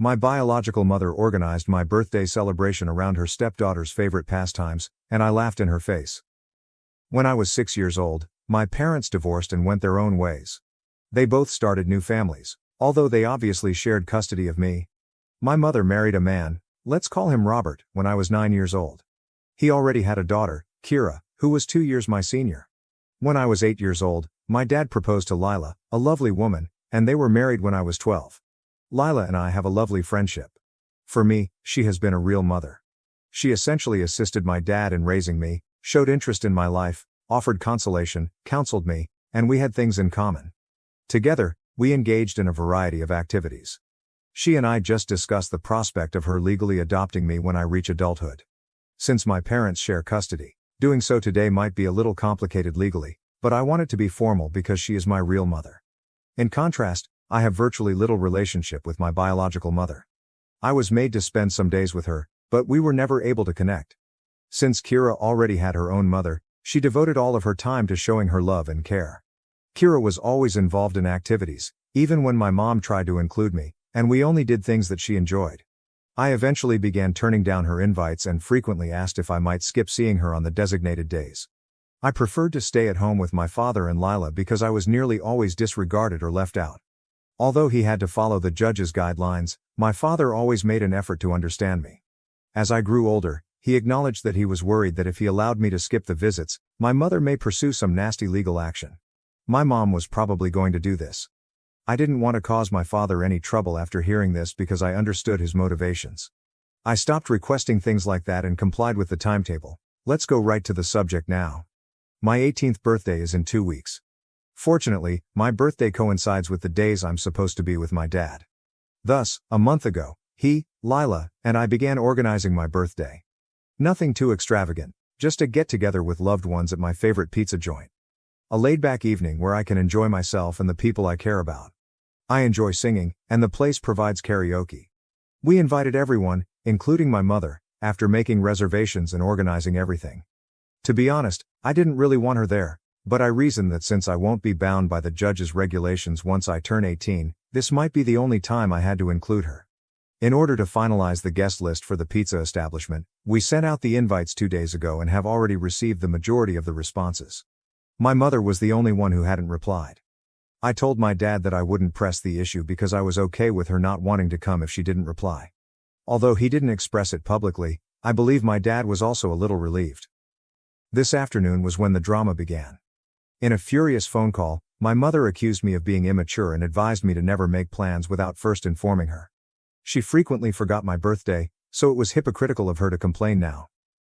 My biological mother organized my birthday celebration around her stepdaughter's favorite pastimes, and I laughed in her face. When I was 6 years old, my parents divorced and went their own ways. They both started new families, although they obviously shared custody of me. My mother married a man, let's call him Robert, when I was 9 years old. He already had a daughter, Kira, who was 2 years my senior. When I was 8 years old, my dad proposed to Lila, a lovely woman, and they were married when I was 12. Lila and I have a lovely friendship. For me, she has been a real mother. She essentially assisted my dad in raising me, showed interest in my life, offered consolation, counseled me, and we had things in common. Together, we engaged in a variety of activities. She and I just discussed the prospect of her legally adopting me when I reach adulthood. Since my parents share custody, doing so today might be a little complicated legally, but I want it to be formal because she is my real mother. In contrast, I have virtually little relationship with my biological mother. I was made to spend some days with her, but we were never able to connect. Since Kira already had her own mother, she devoted all of her time to showing her love and care. Kira was always involved in activities, even when my mom tried to include me, and we only did things that she enjoyed. I eventually began turning down her invites and frequently asked if I might skip seeing her on the designated days. I preferred to stay at home with my father and Lila because I was nearly always disregarded or left out. Although he had to follow the judge's guidelines, my father always made an effort to understand me. As I grew older, he acknowledged that he was worried that if he allowed me to skip the visits, my mother may pursue some nasty legal action. My mom was probably going to do this. I didn't want to cause my father any trouble after hearing this because I understood his motivations. I stopped requesting things like that and complied with the timetable. Let's go right to the subject now. My 18th birthday is in 2 weeks. Fortunately, my birthday coincides with the days I'm supposed to be with my dad. Thus, a month ago, he, Lila, and I began organizing my birthday. Nothing too extravagant, just a get-together with loved ones at my favorite pizza joint. A laid-back evening where I can enjoy myself and the people I care about. I enjoy singing, and the place provides karaoke. We invited everyone, including my mother, after making reservations and organizing everything. To be honest, I didn't really want her there, but I reasoned that since I won't be bound by the judge's regulations once I turn 18, this might be the only time I had to include her. In order to finalize the guest list for the pizza establishment, we sent out the invites 2 days ago and have already received the majority of the responses. My mother was the only one who hadn't replied. I told my dad that I wouldn't press the issue because I was okay with her not wanting to come if she didn't reply. Although he didn't express it publicly, I believe my dad was also a little relieved. This afternoon was when the drama began. In a furious phone call, my mother accused me of being immature and advised me to never make plans without first informing her. She frequently forgot my birthday, so it was hypocritical of her to complain now.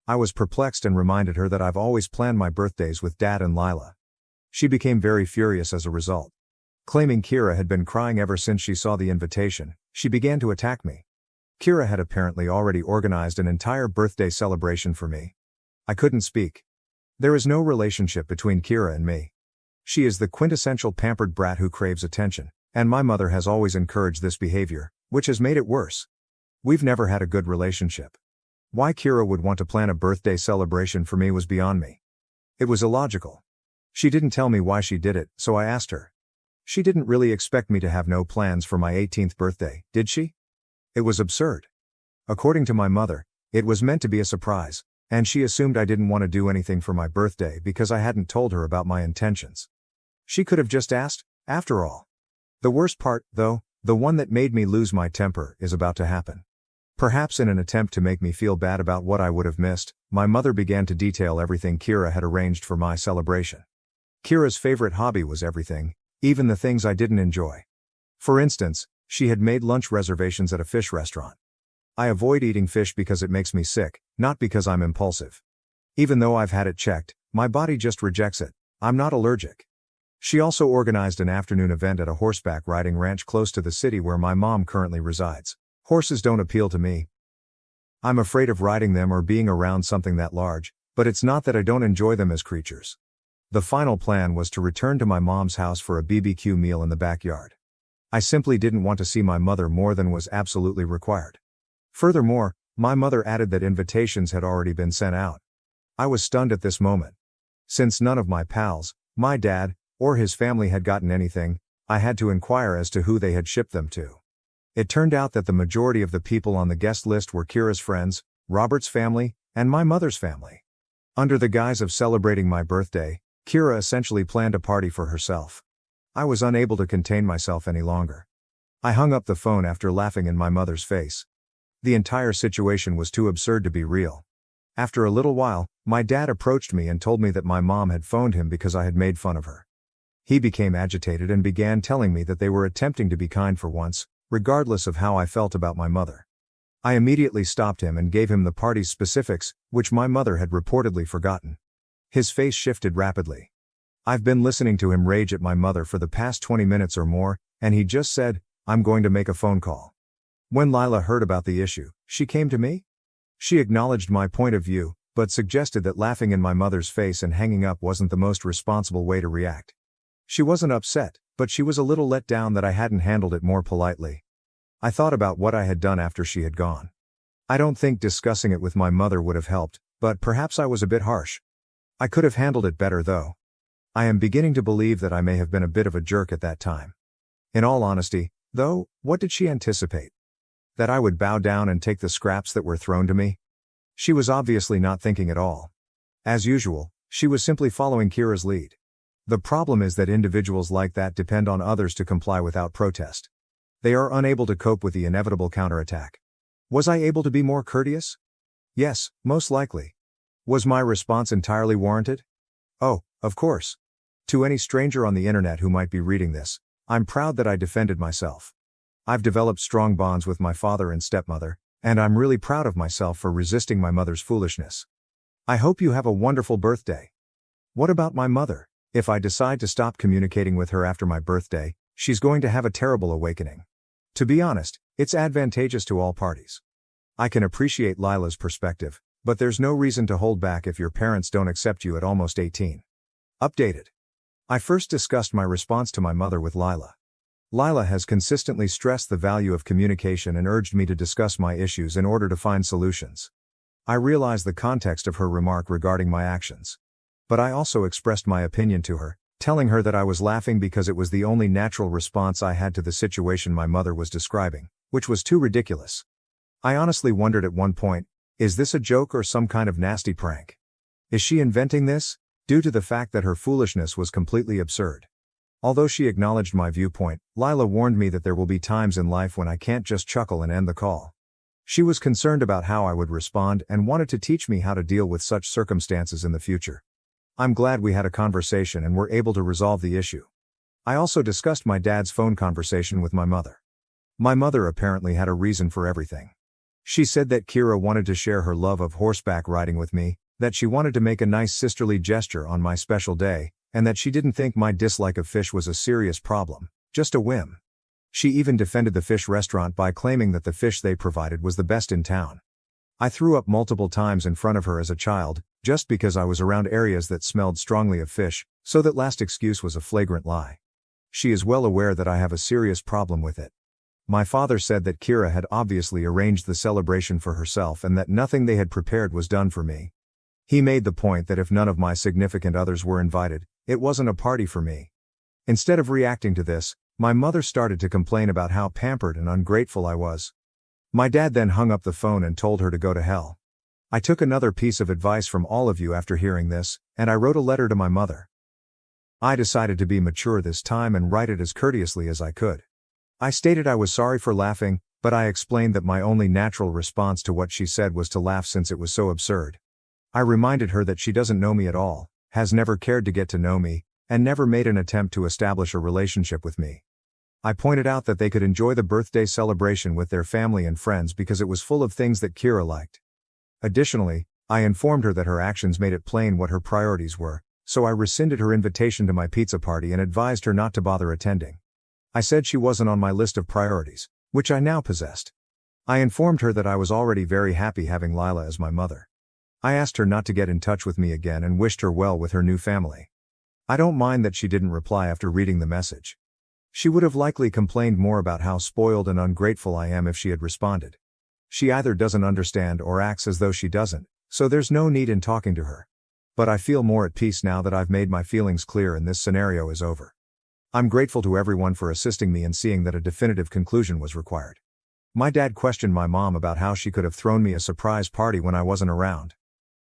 I was perplexed and reminded her that I've always planned my birthdays with Dad and Lila. She became very furious as a result. Claiming Kira had been crying ever since she saw the invitation, she began to attack me. Kira had apparently already organized an entire birthday celebration for me. I couldn't speak. There is no relationship between Kira and me. She is the quintessential pampered brat who craves attention, and my mother has always encouraged this behavior, which has made it worse. We've never had a good relationship. Why Kira would want to plan a birthday celebration for me was beyond me. It was illogical. She didn't tell me why she did it, so I asked her. She didn't really expect me to have no plans for my 18th birthday, did she? It was absurd. According to my mother, it was meant to be a surprise, and she assumed I didn't want to do anything for my birthday because I hadn't told her about my intentions. She could have just asked, after all. The worst part, though, the one that made me lose my temper, is about to happen. Perhaps in an attempt to make me feel bad about what I would have missed, my mother began to detail everything Kira had arranged for my celebration. Kira's favorite hobby was everything, even the things I didn't enjoy. For instance, she had made lunch reservations at a fish restaurant. I avoid eating fish because it makes me sick, not because I'm impulsive. Even though I've had it checked, my body just rejects it. I'm not allergic. She also organized an afternoon event at a horseback riding ranch close to the city where my mom currently resides. Horses don't appeal to me. I'm afraid of riding them or being around something that large, but it's not that I don't enjoy them as creatures. The final plan was to return to my mom's house for a BBQ meal in the backyard. I simply didn't want to see my mother more than was absolutely required. Furthermore, my mother added that invitations had already been sent out. I was stunned at this moment. Since none of my pals, my dad, or his family had gotten anything, I had to inquire as to who they had shipped them to. It turned out that the majority of the people on the guest list were Kira's friends, Robert's family, and my mother's family. Under the guise of celebrating my birthday, Kira essentially planned a party for herself. I was unable to contain myself any longer. I hung up the phone after laughing in my mother's face. The entire situation was too absurd to be real. After a little while, my dad approached me and told me that my mom had phoned him because I had made fun of her. He became agitated and began telling me that they were attempting to be kind for once, regardless of how I felt about my mother. I immediately stopped him and gave him the party's specifics, which my mother had reportedly forgotten. His face shifted rapidly. I've been listening to him rage at my mother for the past 20 minutes or more, and he just said, "I'm going to make a phone call." When Lila heard about the issue, she came to me. She acknowledged my point of view, but suggested that laughing in my mother's face and hanging up wasn't the most responsible way to react. She wasn't upset, but she was a little let down that I hadn't handled it more politely. I thought about what I had done after she had gone. I don't think discussing it with my mother would have helped, but perhaps I was a bit harsh. I could have handled it better though. I am beginning to believe that I may have been a bit of a jerk at that time. In all honesty, though, what did she anticipate? That I would bow down and take the scraps that were thrown to me? She was obviously not thinking at all. As usual, she was simply following Kira's lead. The problem is that individuals like that depend on others to comply without protest. They are unable to cope with the inevitable counterattack. Was I able to be more courteous? Yes, most likely. Was my response entirely warranted? Oh, of course. To any stranger on the internet who might be reading this, I'm proud that I defended myself. I've developed strong bonds with my father and stepmother, and I'm really proud of myself for resisting my mother's foolishness. I hope you have a wonderful birthday. What about my mother? If I decide to stop communicating with her after my birthday, she's going to have a terrible awakening. To be honest, it's advantageous to all parties. I can appreciate Lila's perspective, but there's no reason to hold back if your parents don't accept you at almost 18. Updated. I first discussed my response to my mother with Lila. Lila has consistently stressed the value of communication and urged me to discuss my issues in order to find solutions. I realize the context of her remark regarding my actions. But I also expressed my opinion to her, telling her that I was laughing because it was the only natural response I had to the situation my mother was describing, which was too ridiculous. I honestly wondered at one point, is this a joke or some kind of nasty prank? Is she inventing this, due to the fact that her foolishness was completely absurd? Although she acknowledged my viewpoint, Lila warned me that there will be times in life when I can't just chuckle and end the call. She was concerned about how I would respond and wanted to teach me how to deal with such circumstances in the future. I'm glad we had a conversation and were able to resolve the issue. I also discussed my dad's phone conversation with my mother. My mother apparently had a reason for everything. She said that Kira wanted to share her love of horseback riding with me, that she wanted to make a nice sisterly gesture on my special day, and that she didn't think my dislike of fish was a serious problem, just a whim. She even defended the fish restaurant by claiming that the fish they provided was the best in town. I threw up multiple times in front of her as a child, just because I was around areas that smelled strongly of fish, so that last excuse was a flagrant lie. She is well aware that I have a serious problem with it. My father said that Kira had obviously arranged the celebration for herself and that nothing they had prepared was done for me. He made the point that if none of my significant others were invited, it wasn't a party for me. Instead of reacting to this, my mother started to complain about how pampered and ungrateful I was. My dad then hung up the phone and told her to go to hell. I took another piece of advice from all of you after hearing this, and I wrote a letter to my mother. I decided to be mature this time and write it as courteously as I could. I stated I was sorry for laughing, but I explained that my only natural response to what she said was to laugh since it was so absurd. I reminded her that she doesn't know me at all, has never cared to get to know me, and never made an attempt to establish a relationship with me. I pointed out that they could enjoy the birthday celebration with their family and friends because it was full of things that Kira liked. Additionally, I informed her that her actions made it plain what her priorities were, so I rescinded her invitation to my pizza party and advised her not to bother attending. I said she wasn't on my list of priorities, which I now possessed. I informed her that I was already very happy having Lila as my mother. I asked her not to get in touch with me again and wished her well with her new family. I don't mind that she didn't reply after reading the message. She would have likely complained more about how spoiled and ungrateful I am if she had responded. She either doesn't understand or acts as though she doesn't, so there's no need in talking to her. But I feel more at peace now that I've made my feelings clear and this scenario is over. I'm grateful to everyone for assisting me in seeing that a definitive conclusion was required. My dad questioned my mom about how she could have thrown me a surprise party when I wasn't around.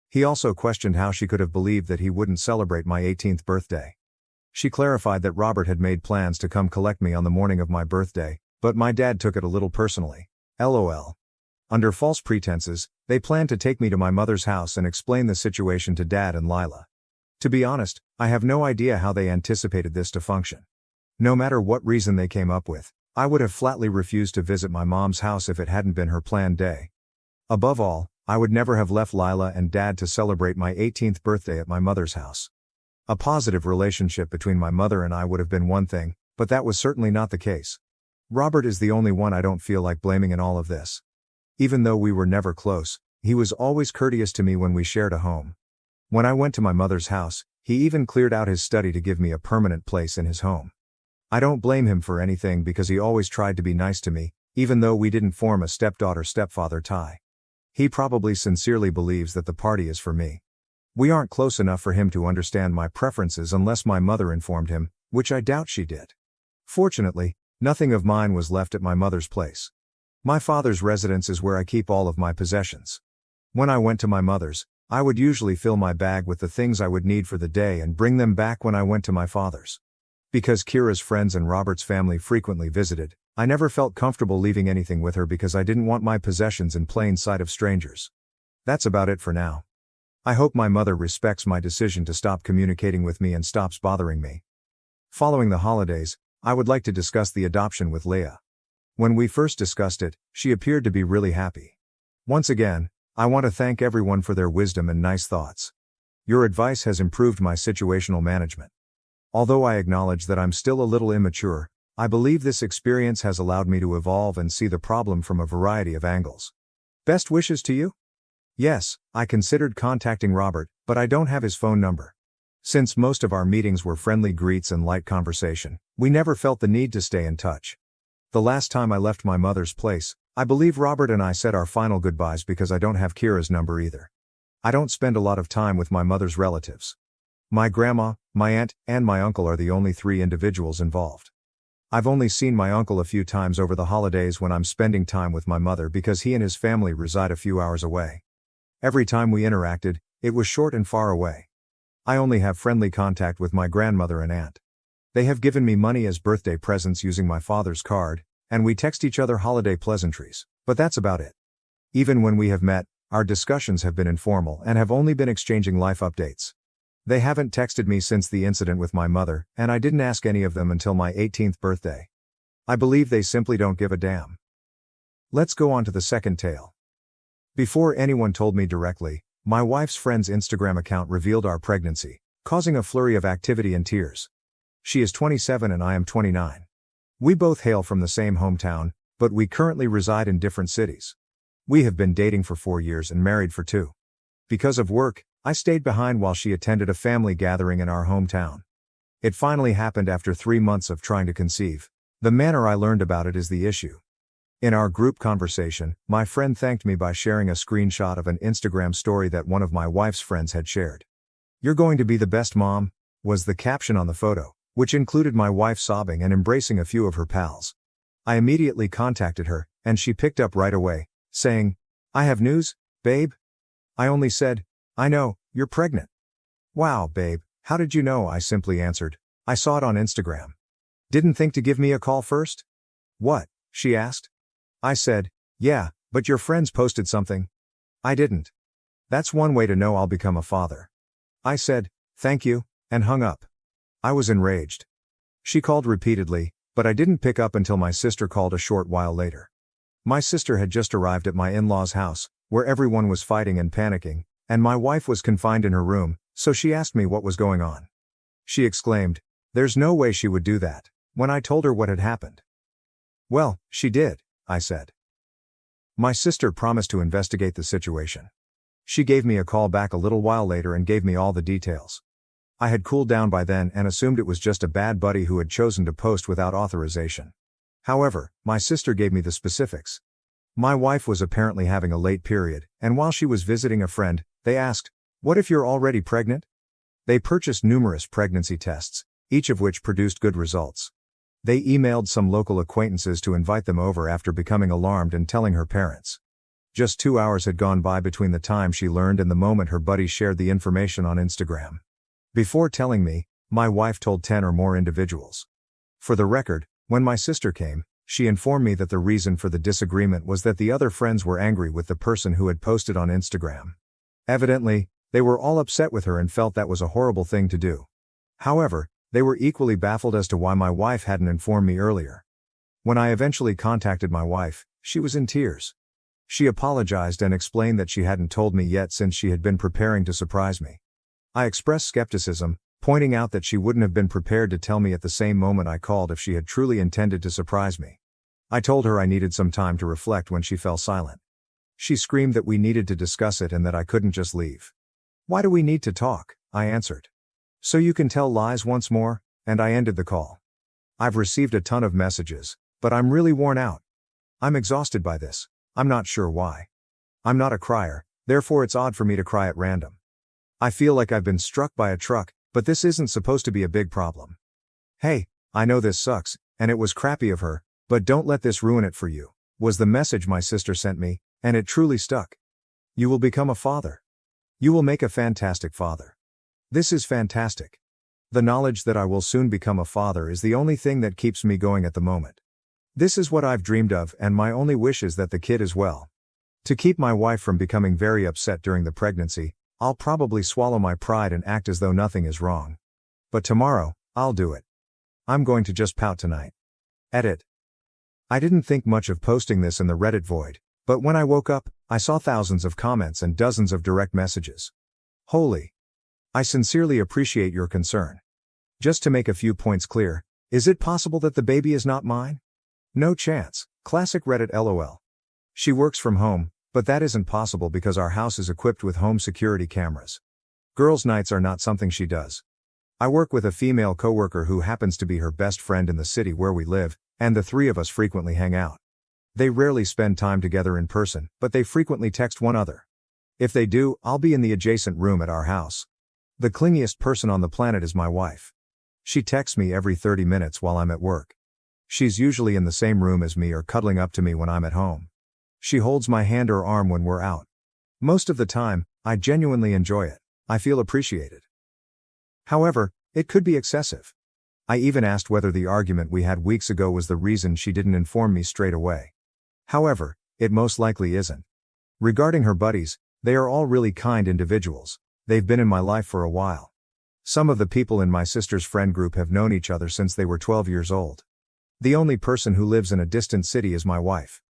He also questioned how she could have believed that he wouldn't celebrate my 18th birthday. She clarified that Robert had made plans to come collect me on the morning of my birthday, but my dad took it a little personally. LOL. Under false pretenses, they planned to take me to my mother's house and explain the situation to Dad and Lila. To be honest, I have no idea how they anticipated this to function. No matter what reason they came up with, I would have flatly refused to visit my mom's house if it hadn't been her planned day. Above all, I would never have left Lila and Dad to celebrate my 18th birthday at my mother's house. A positive relationship between my mother and I would have been one thing, but that was certainly not the case. Robert is the only one I don't feel like blaming in all of this. Even though we were never close, he was always courteous to me when we shared a home. When I went to my mother's house, he even cleared out his study to give me a permanent place in his home. I don't blame him for anything because he always tried to be nice to me, even though we didn't form a stepdaughter-stepfather tie. He probably sincerely believes that the party is for me. We aren't close enough for him to understand my preferences unless my mother informed him, which I doubt she did. Fortunately, nothing of mine was left at my mother's place. My father's residence is where I keep all of my possessions. When I went to my mother's, I would usually fill my bag with the things I would need for the day and bring them back when I went to my father's. Because Kira's friends and Robert's family frequently visited, I never felt comfortable leaving anything with her because I didn't want my possessions in plain sight of strangers. That's about it for now. I hope my mother respects my decision to stop communicating with me and stops bothering me. Following the holidays, I would like to discuss the adoption with Leah. When we first discussed it, she appeared to be really happy. Once again, I want to thank everyone for their wisdom and nice thoughts. Your advice has improved my situational management. Although I acknowledge that I'm still a little immature, I believe this experience has allowed me to evolve and see the problem from a variety of angles. Best wishes to you? Yes, I considered contacting Robert, but I don't have his phone number. Since most of our meetings were friendly greets and light conversation, we never felt the need to stay in touch. The last time I left my mother's place, I believe Robert and I said our final goodbyes because I don't have Kira's number either. I don't spend a lot of time with my mother's relatives. My grandma, my aunt, and my uncle are the only 3 individuals involved. I've only seen my uncle a few times over the holidays when I'm spending time with my mother because he and his family reside a few hours away. Every time we interacted, it was short and far away. I only have friendly contact with my grandmother and aunt. They have given me money as birthday presents using my father's card, and we text each other holiday pleasantries, but that's about it. Even when we have met, our discussions have been informal and have only been exchanging life updates. They haven't texted me since the incident with my mother, and I didn't ask any of them until my 18th birthday. I believe they simply don't give a damn. Let's go on to the second tale. Before anyone told me directly, my wife's friend's Instagram account revealed our pregnancy, causing a flurry of activity and tears. She is 27 and I am 29. We both hail from the same hometown, but we currently reside in different cities. We have been dating for 4 years and married for 2. Because of work, I stayed behind while she attended a family gathering in our hometown. It finally happened after 3 months of trying to conceive. The manner I learned about it is the issue. In our group conversation, my friend thanked me by sharing a screenshot of an Instagram story that one of my wife's friends had shared. "You're going to be the best mom," was the caption on the photo, which included my wife sobbing and embracing a few of her pals. I immediately contacted her, and she picked up right away, saying, "I have news, babe." I only said, "I know, you're pregnant." "Wow, babe, how did you know?" I simply answered, "I saw it on Instagram." "Didn't think to give me a call first?" "What?" she asked. I said, "Yeah, but your friends posted something." "I didn't." "That's one way to know I'll become a father." I said, "Thank you," and hung up. I was enraged. She called repeatedly, but I didn't pick up until my sister called a short while later. My sister had just arrived at my in-laws' house, where everyone was fighting and panicking, and my wife was confined in her room, so she asked me what was going on. She exclaimed, "There's no way she would do that," when I told her what had happened. "Well, she did," I said. My sister promised to investigate the situation. She gave me a call back a little while later and gave me all the details. I had cooled down by then and assumed it was just a bad buddy who had chosen to post without authorization. However, my sister gave me the specifics. My wife was apparently having a late period, and while she was visiting a friend, they asked, "What if you're already pregnant?" They purchased numerous pregnancy tests, each of which produced good results. They emailed some local acquaintances to invite them over after becoming alarmed and telling her parents. Just 2 hours had gone by between the time she learned and the moment her buddy shared the information on Instagram. Before telling me, my wife told 10 or more individuals. For the record, when my sister came, she informed me that the reason for the disagreement was that the other friends were angry with the person who had posted on Instagram. Evidently, they were all upset with her and felt that was a horrible thing to do. However, they were equally baffled as to why my wife hadn't informed me earlier. When I eventually contacted my wife, she was in tears. She apologized and explained that she hadn't told me yet since she had been preparing to surprise me. I expressed skepticism, pointing out that she wouldn't have been prepared to tell me at the same moment I called if she had truly intended to surprise me. I told her I needed some time to reflect when she fell silent. She screamed that we needed to discuss it and that I couldn't just leave. "Why do we need to talk?" I answered. "So you can tell lies once more," and I ended the call. I've received a ton of messages, but I'm really worn out. I'm exhausted by this. I'm not sure why. I'm not a crier, therefore it's odd for me to cry at random. I feel like I've been struck by a truck, but this isn't supposed to be a big problem. "Hey, I know this sucks, and it was crappy of her, but don't let this ruin it for you," was the message my sister sent me, and it truly stuck. "You will become a father. You will make a fantastic father. This is fantastic. The knowledge that I will soon become a father is the only thing that keeps me going at the moment. This is what I've dreamed of, and my only wish is that the kid is well. To keep my wife from becoming very upset during the pregnancy, I'll probably swallow my pride and act as though nothing is wrong. But tomorrow, I'll do it. I'm going to just pout tonight." Edit. I didn't think much of posting this in the Reddit void, but when I woke up, I saw thousands of comments and dozens of direct messages. Holy. I sincerely appreciate your concern. Just to make a few points clear, is it possible that the baby is not mine? No chance. Classic Reddit LOL. She works from home, but that isn't possible because our house is equipped with home security cameras. Girls' nights are not something she does. I work with a female coworker who happens to be her best friend in the city where we live, and the three of us frequently hang out. They rarely spend time together in person, but they frequently text one another. If they do, I'll be in the adjacent room at our house. The clingiest person on the planet is my wife. She texts me every 30 minutes while I'm at work. She's usually in the same room as me or cuddling up to me when I'm at home. She holds my hand or arm when we're out. Most of the time, I genuinely enjoy it. I feel appreciated. However, it could be excessive. I even asked whether the argument we had weeks ago was the reason she didn't inform me straight away. However, it most likely isn't. Regarding her buddies, they are all really kind individuals. They've been in my life for a while. Some of the people in my sister's friend group have known each other since they were 12 years old. The only person who lives in a distant city is my wife.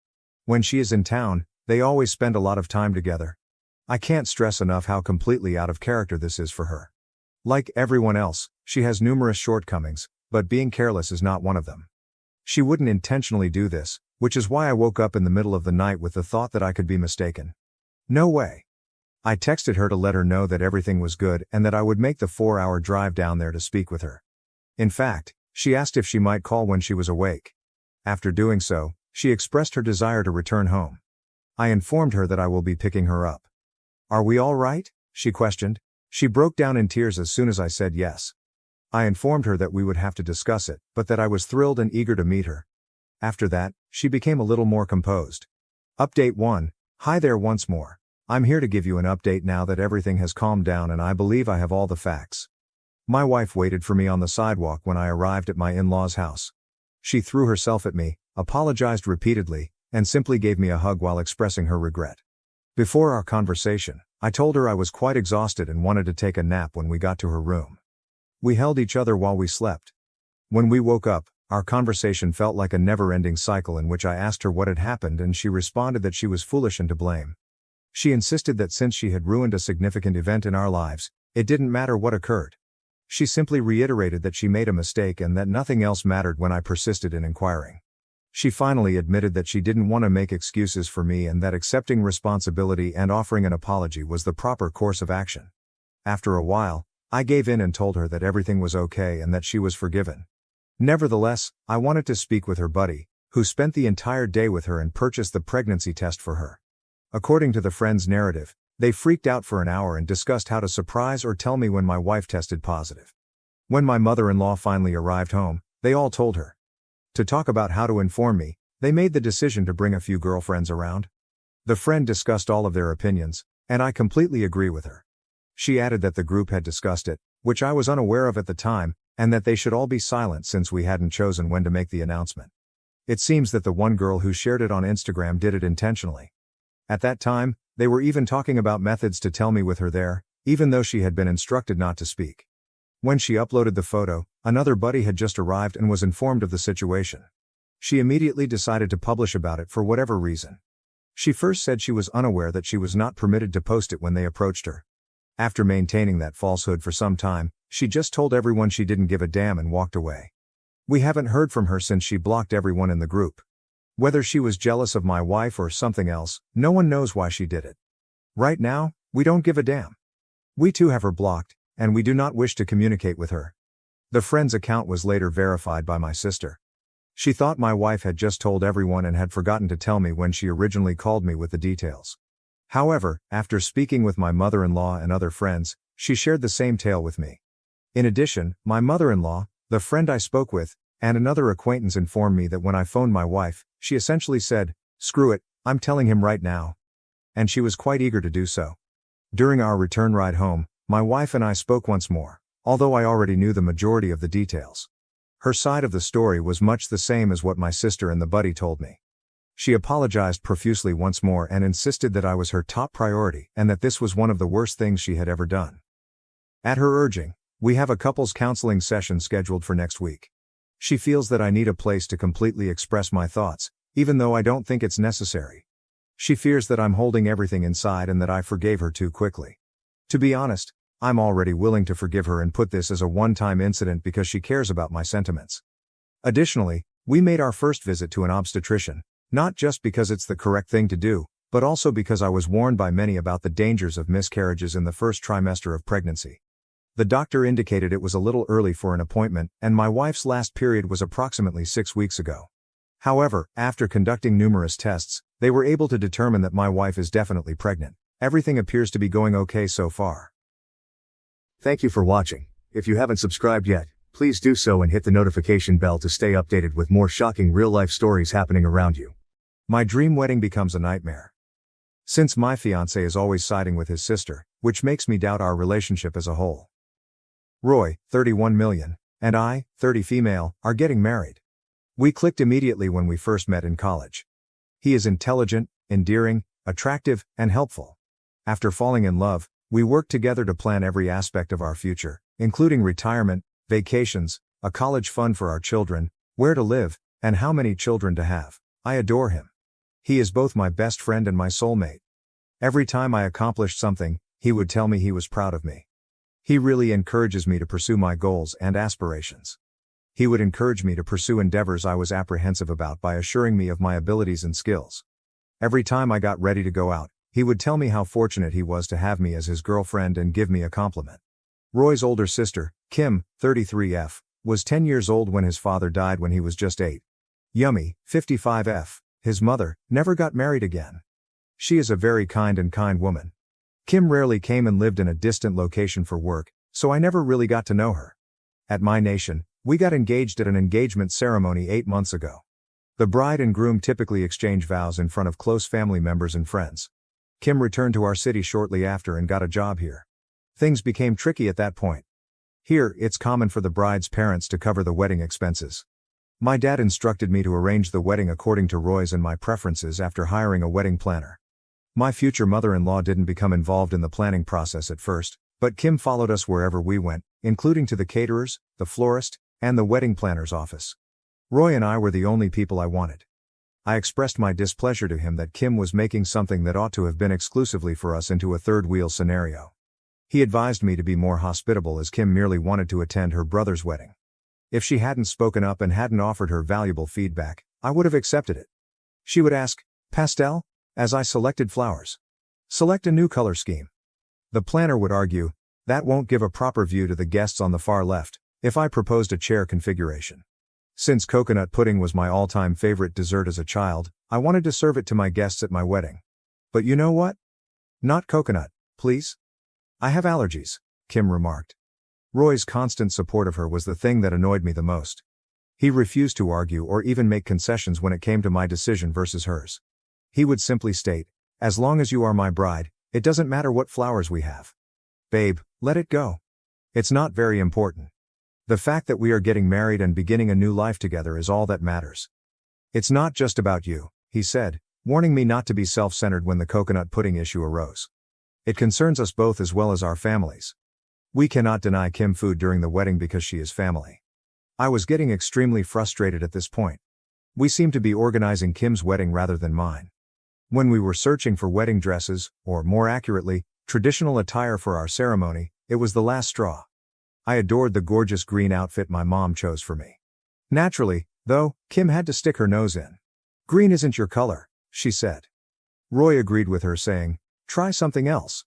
When she is in town, they always spend a lot of time together. I can't stress enough how completely out of character this is for her. Like everyone else, she has numerous shortcomings, but being careless is not one of them. She wouldn't intentionally do this, which is why I woke up in the middle of the night with the thought that I could be mistaken. No way. I texted her to let her know that everything was good and that I would make the 4-hour drive down there to speak with her. In fact, she asked if she might call when she was awake. After doing so, she expressed her desire to return home. I informed her that I will be picking her up. "Are we all right?" she questioned. She broke down in tears as soon as I said yes. I informed her that we would have to discuss it, but that I was thrilled and eager to meet her. After that, she became a little more composed. Update 1. Hi there once more. I'm here to give you an update now that everything has calmed down and I believe I have all the facts. My wife waited for me on the sidewalk when I arrived at my in-laws' house. She threw herself at me, apologized repeatedly, and simply gave me a hug while expressing her regret. Before our conversation, I told her I was quite exhausted and wanted to take a nap when we got to her room. We held each other while we slept. When we woke up, our conversation felt like a never-ending cycle in which I asked her what had happened and she responded that she was foolish and to blame. She insisted that since she had ruined a significant event in our lives, it didn't matter what occurred. She simply reiterated that she made a mistake and that nothing else mattered when I persisted in inquiring. She finally admitted that she didn't want to make excuses for me and that accepting responsibility and offering an apology was the proper course of action. After a while, I gave in and told her that everything was okay and that she was forgiven. Nevertheless, I wanted to speak with her buddy, who spent the entire day with her and purchased the pregnancy test for her. According to the friend's narrative, they freaked out for an hour and discussed how to surprise or tell me when my wife tested positive. When my mother-in-law finally arrived home, they all told her. To talk about how to inform me, they made the decision to bring a few girlfriends around. The friend discussed all of their opinions, and I completely agree with her. She added that the group had discussed it, which I was unaware of at the time, and that they should all be silent since we hadn't chosen when to make the announcement. It seems that the one girl who shared it on Instagram did it intentionally. At that time, they were even talking about methods to tell me with her there, even though she had been instructed not to speak. When she uploaded the photo, another buddy had just arrived and was informed of the situation. She immediately decided to publish about it for whatever reason. She first said she was unaware that she was not permitted to post it when they approached her. After maintaining that falsehood for some time, she just told everyone she didn't give a damn and walked away. We haven't heard from her since she blocked everyone in the group. Whether she was jealous of my wife or something else, no one knows why she did it. Right now, we don't give a damn. We too have her blocked, and we do not wish to communicate with her. The friend's account was later verified by my sister. She thought my wife had just told everyone and had forgotten to tell me when she originally called me with the details. However, after speaking with my mother-in-law and other friends, she shared the same tale with me. In addition, my mother-in-law, the friend I spoke with, and another acquaintance informed me that when I phoned my wife, she essentially said, "Screw it, I'm telling him right now." And she was quite eager to do so. During our return ride home, my wife and I spoke once more, although I already knew the majority of the details. Her side of the story was much the same as what my sister and the buddy told me. She apologized profusely once more and insisted that I was her top priority and that this was one of the worst things she had ever done. At her urging, we have a couples counseling session scheduled for next week. She feels that I need a place to completely express my thoughts, even though I don't think it's necessary. She fears that I'm holding everything inside and that I forgave her too quickly. To be honest, I'm already willing to forgive her and put this as a one-time incident because she cares about my sentiments. Additionally, we made our first visit to an obstetrician, not just because it's the correct thing to do, but also because I was warned by many about the dangers of miscarriages in the first trimester of pregnancy. The doctor indicated it was a little early for an appointment, and my wife's last period was approximately 6 weeks ago. However, after conducting numerous tests, they were able to determine that my wife is definitely pregnant. Everything appears to be going okay so far. Thank you for watching. If you haven't subscribed yet, please do so and hit the notification bell to stay updated with more shocking real-life stories happening around you. My dream wedding becomes a nightmare. Since my fiancé is always siding with his sister, which makes me doubt our relationship as a whole. Roy, 31 million, and I, 30 female, are getting married. We clicked immediately when we first met in college. He is intelligent, endearing, attractive, and helpful. After falling in love, we worked together to plan every aspect of our future, including retirement, vacations, a college fund for our children, where to live, and how many children to have. I adore him. He is both my best friend and my soulmate. Every time I accomplished something, he would tell me he was proud of me. He really encourages me to pursue my goals and aspirations. He would encourage me to pursue endeavors I was apprehensive about by assuring me of my abilities and skills. Every time I got ready to go out, he would tell me how fortunate he was to have me as his girlfriend and give me a compliment. Roy's older sister, Kim, 33F, was 10 years old when his father died when he was just 8. Yummy, 55F, his mother, never got married again. She is a very kind woman. Kim rarely came and lived in a distant location for work, so I never really got to know her. At my nation, we got engaged at an engagement ceremony 8 months ago. The bride and groom typically exchange vows in front of close family members and friends. Kim returned to our city shortly after and got a job here. Things became tricky at that point. Here, it's common for the bride's parents to cover the wedding expenses. My dad instructed me to arrange the wedding according to Roy's and my preferences after hiring a wedding planner. My future mother-in-law didn't become involved in the planning process at first, but Kim followed us wherever we went, including to the caterers, the florist, and the wedding planner's office. Roy and I were the only people I wanted. I expressed my displeasure to him that Kim was making something that ought to have been exclusively for us into a third-wheel scenario. He advised me to be more hospitable as Kim merely wanted to attend her brother's wedding. If she hadn't spoken up and hadn't offered her valuable feedback, I would have accepted it. She would ask, "Pastel?" as I selected flowers. "Select a new color scheme." The planner would argue, "That won't give a proper view to the guests on the far left," if I proposed a chair configuration. Since coconut pudding was my all-time favorite dessert as a child, I wanted to serve it to my guests at my wedding. "But you know what? Not coconut, please. I have allergies," Kim remarked. Roy's constant support of her was the thing that annoyed me the most. He refused to argue or even make concessions when it came to my decision versus hers. He would simply state, "As long as you are my bride, it doesn't matter what flowers we have. Babe, let it go. It's not very important. The fact that we are getting married and beginning a new life together is all that matters. It's not just about you," he said, warning me not to be self-centered when the coconut pudding issue arose. "It concerns us both as well as our families. We cannot deny Kim food during the wedding because she is family." I was getting extremely frustrated at this point. We seemed to be organizing Kim's wedding rather than mine. When we were searching for wedding dresses, or more accurately, traditional attire for our ceremony, it was the last straw. I adored the gorgeous green outfit my mom chose for me. Naturally, though, Kim had to stick her nose in. "Green isn't your color," she said. Roy agreed with her, saying, "Try something else."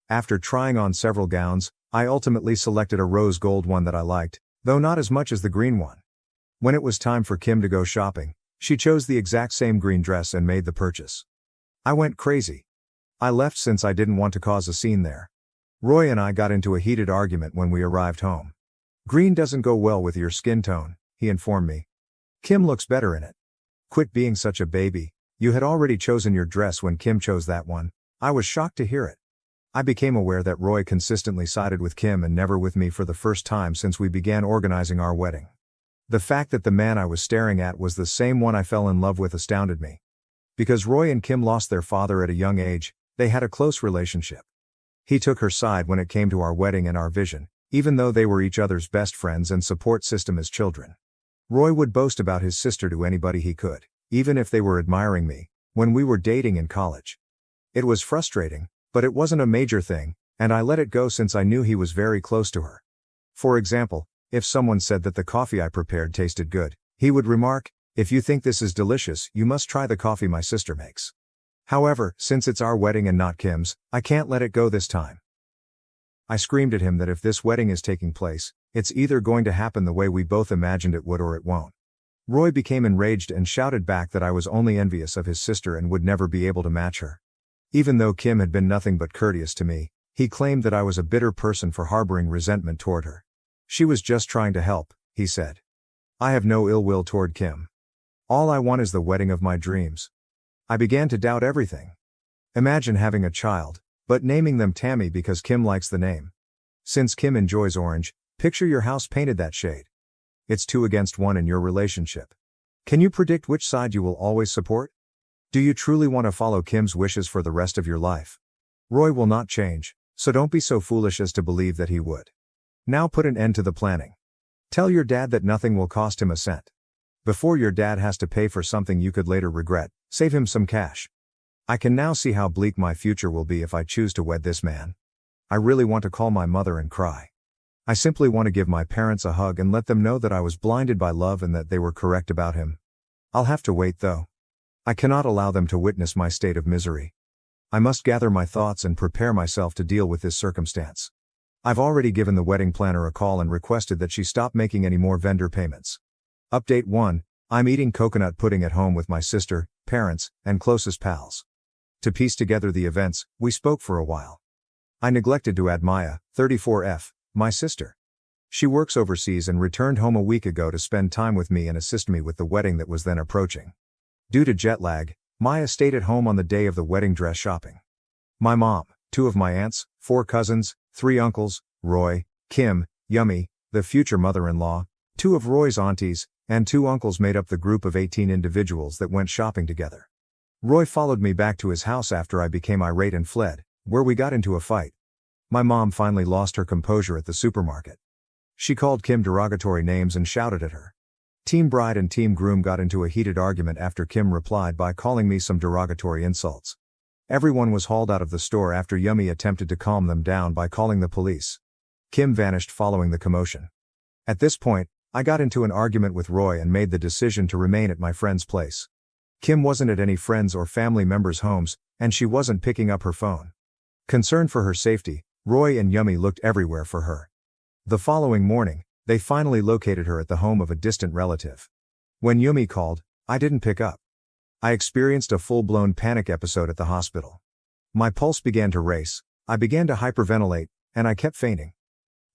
After trying on several gowns, I ultimately selected a rose gold one that I liked, though not as much as the green one. When it was time for Kim to go shopping, she chose the exact same green dress and made the purchase. I went crazy. I left since I didn't want to cause a scene there. Roy and I got into a heated argument when we arrived home. "Green doesn't go well with your skin tone," he informed me. "Kim looks better in it." "Quit being such a baby. You had already chosen your dress when Kim chose that one." I was shocked to hear it. I became aware that Roy consistently sided with Kim and never with me for the first time since we began organizing our wedding. The fact that the man I was staring at was the same one I fell in love with astounded me. Because Roy and Kim lost their father at a young age, they had a close relationship. He took her side when it came to our wedding and our vision, even though they were each other's best friends and support system as children. Roy would boast about his sister to anybody he could, even if they were admiring me, when we were dating in college. It was frustrating, but it wasn't a major thing, and I let it go since I knew he was very close to her. For example, if someone said that the coffee I prepared tasted good, he would remark, "If you think this is delicious, you must try the coffee my sister makes." However, since it's our wedding and not Kim's, I can't let it go this time. I screamed at him that if this wedding is taking place, it's either going to happen the way we both imagined it would or it won't. Roy became enraged and shouted back that I was only envious of his sister and would never be able to match her. Even though Kim had been nothing but courteous to me, he claimed that I was a bitter person for harboring resentment toward her. "She was just trying to help," he said. "I have no ill will toward Kim. All I want is the wedding of my dreams." I began to doubt everything. Imagine having a child, but naming them Tammy because Kim likes the name. Since Kim enjoys orange, picture your house painted that shade. It's 2 against 1 in your relationship. Can you predict which side you will always support? Do you truly want to follow Kim's wishes for the rest of your life? Roy will not change, so don't be so foolish as to believe that he would. Now put an end to the planning. Tell your dad that nothing will cost him a cent. Before your dad has to pay for something you could later regret, save him some cash. I can now see how bleak my future will be if I choose to wed this man. I really want to call my mother and cry. I simply want to give my parents a hug and let them know that I was blinded by love and that they were correct about him. I'll have to wait though. I cannot allow them to witness my state of misery. I must gather my thoughts and prepare myself to deal with this circumstance. I've already given the wedding planner a call and requested that she stop making any more vendor payments. Update 1. I'm eating coconut pudding at home with my sister, parents, and closest pals. To piece together the events, we spoke for a while. I neglected to add Maya, 34F, my sister. She works overseas and returned home a week ago to spend time with me and assist me with the wedding that was then approaching. Due to jet lag, Maya stayed at home on the day of the wedding dress shopping. My mom, 2 of my aunts, 4 cousins, 3 uncles, Roy, Kim, Yummy, the future mother-in-law, 2 of Roy's aunties, and 2 uncles made up the group of 18 individuals that went shopping together. Roy followed me back to his house after I became irate and fled, where we got into a fight. My mom finally lost her composure at the supermarket. She called Kim derogatory names and shouted at her. Team bride and team groom got into a heated argument after Kim replied by calling me some derogatory insults. Everyone was hauled out of the store after Yummy attempted to calm them down by calling the police. Kim vanished following the commotion. At this point, I got into an argument with Roy and made the decision to remain at my friend's place. Kim wasn't at any friends or family members' homes, and she wasn't picking up her phone. Concerned for her safety, Roy and Yummy looked everywhere for her. The following morning, they finally located her at the home of a distant relative. When Yummy called, I didn't pick up. I experienced a full-blown panic episode at the hospital. My pulse began to race, I began to hyperventilate, and I kept fainting.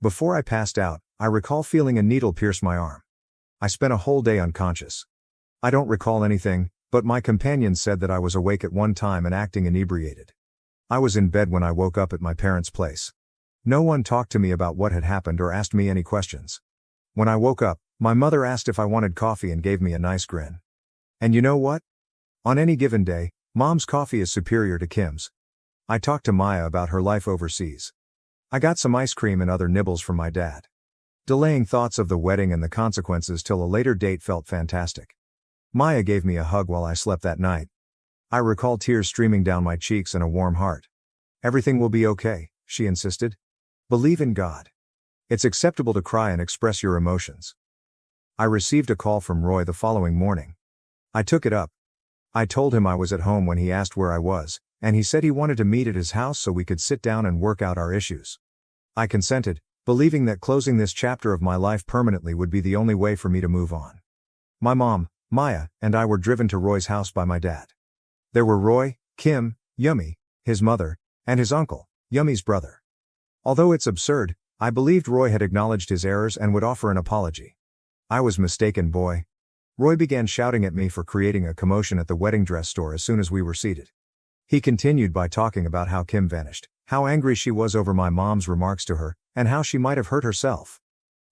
Before I passed out, I recall feeling a needle pierce my arm. I spent a whole day unconscious. I don't recall anything, but my companions said that I was awake at one time and acting inebriated. I was in bed when I woke up at my parents' place. No one talked to me about what had happened or asked me any questions. When I woke up, my mother asked if I wanted coffee and gave me a nice grin. And you know what? On any given day, Mom's coffee is superior to Kim's. I talked to Maya about her life overseas. I got some ice cream and other nibbles from my dad. Delaying thoughts of the wedding and the consequences till a later date felt fantastic. Maya gave me a hug while I slept that night. I recall tears streaming down my cheeks and a warm heart. Everything will be okay, she insisted. Believe in God. It's acceptable to cry and express your emotions. I received a call from Roy the following morning. I took it up. I told him I was at home when he asked where I was, and he said he wanted to meet at his house so we could sit down and work out our issues. I consented, believing that closing this chapter of my life permanently would be the only way for me to move on. My mom, Maya, and I were driven to Roy's house by my dad. There were Roy, Kim, Yumi, his mother, and his uncle, Yumi's brother. Although it's absurd, I believed Roy had acknowledged his errors and would offer an apology. I was mistaken, boy. Roy began shouting at me for creating a commotion at the wedding dress store as soon as we were seated. He continued by talking about how Kim vanished, how angry she was over my mom's remarks to her, and how she might have hurt herself.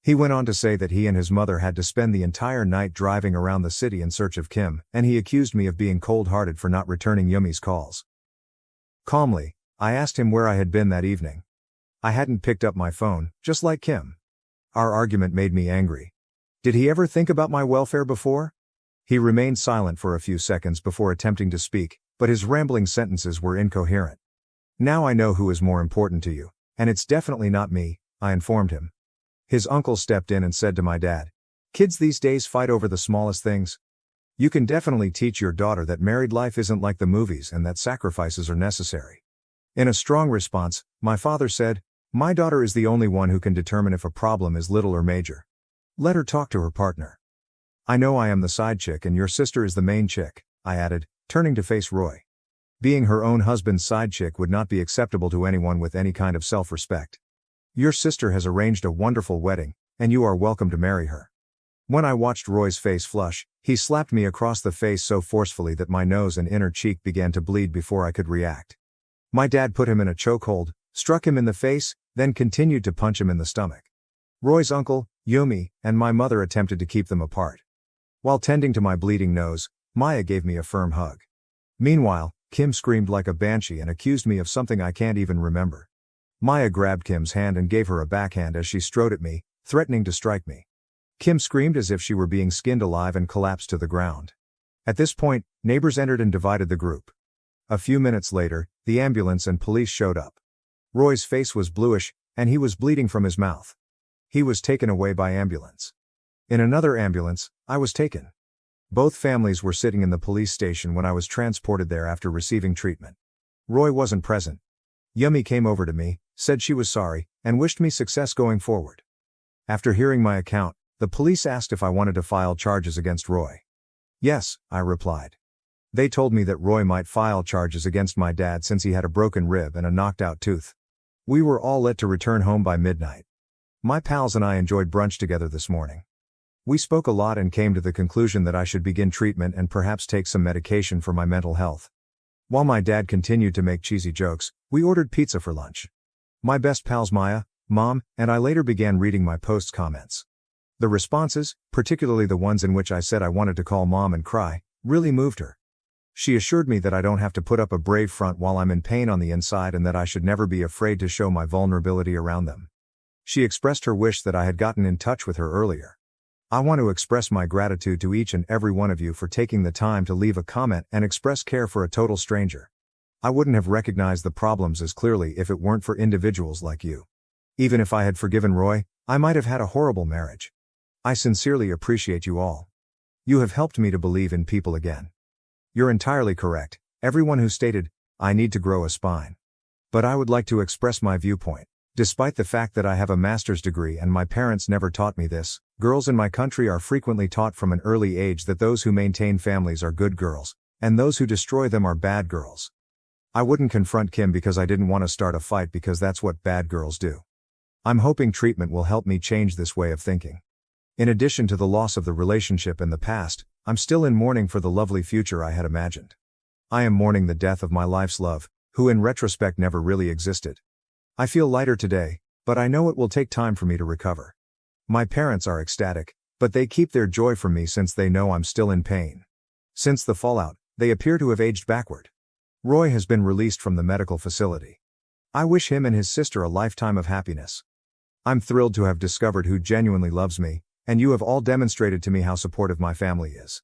He went on to say that he and his mother had to spend the entire night driving around the city in search of Kim, and he accused me of being cold-hearted for not returning Yumi's calls. Calmly, I asked him where I had been that evening. I hadn't picked up my phone, just like Kim. Our argument made me angry. Did he ever think about my welfare before? He remained silent for a few seconds before attempting to speak, but his rambling sentences were incoherent. Now I know who is more important to you, and it's definitely not me, I informed him. His uncle stepped in and said to my dad, "Kids these days fight over the smallest things. You can definitely teach your daughter that married life isn't like the movies and that sacrifices are necessary." In a strong response, my father said, "My daughter is the only one who can determine if a problem is little or major. Let her talk to her partner." "I know I am the side chick and your sister is the main chick," I added, turning to face Roy. Being her own husband's side chick would not be acceptable to anyone with any kind of self-respect. Your sister has arranged a wonderful wedding, and you are welcome to marry her. When I watched Roy's face flush, he slapped me across the face so forcefully that my nose and inner cheek began to bleed before I could react. My dad put him in a chokehold, struck him in the face, then continued to punch him in the stomach. Roy's uncle, Yumi, and my mother attempted to keep them apart. While tending to my bleeding nose, Maya gave me a firm hug. Meanwhile, Kim screamed like a banshee and accused me of something I can't even remember. Maya grabbed Kim's hand and gave her a backhand as she strode at me, threatening to strike me. Kim screamed as if she were being skinned alive and collapsed to the ground. At this point, neighbors entered and divided the group. A few minutes later, the ambulance and police showed up. Roy's face was bluish, and he was bleeding from his mouth. He was taken away by ambulance. In another ambulance, I was taken. Both families were sitting in the police station when I was transported there after receiving treatment. Roy wasn't present. Yumi came over to me, said she was sorry, and wished me success going forward. After hearing my account, the police asked if I wanted to file charges against Roy. Yes, I replied. They told me that Roy might file charges against my dad since he had a broken rib and a knocked-out tooth. We were all let to return home by midnight. My pals and I enjoyed brunch together this morning. We spoke a lot and came to the conclusion that I should begin treatment and perhaps take some medication for my mental health. While my dad continued to make cheesy jokes, we ordered pizza for lunch. My best pals Maya, Mom, and I later began reading my post's comments. The responses, particularly the ones in which I said I wanted to call Mom and cry, really moved her. She assured me that I don't have to put up a brave front while I'm in pain on the inside and that I should never be afraid to show my vulnerability around them. She expressed her wish that I had gotten in touch with her earlier. I want to express my gratitude to each and every one of you for taking the time to leave a comment and express care for a total stranger. I wouldn't have recognized the problems as clearly if it weren't for individuals like you. Even if I had forgiven Roy, I might have had a horrible marriage. I sincerely appreciate you all. You have helped me to believe in people again. You're entirely correct, everyone who stated, I need to grow a spine. But I would like to express my viewpoint. Despite the fact that I have a master's degree and my parents never taught me this, girls in my country are frequently taught from an early age that those who maintain families are good girls, and those who destroy them are bad girls. I wouldn't confront Kim because I didn't want to start a fight because that's what bad girls do. I'm hoping treatment will help me change this way of thinking. In addition to the loss of the relationship in the past, I'm still in mourning for the lovely future I had imagined. I am mourning the death of my life's love, who in retrospect never really existed. I feel lighter today, but I know it will take time for me to recover. My parents are ecstatic, but they keep their joy from me since they know I'm still in pain. Since the fallout, they appear to have aged backward. Roy has been released from the medical facility. I wish him and his sister a lifetime of happiness. I'm thrilled to have discovered who genuinely loves me, and you have all demonstrated to me how supportive my family is.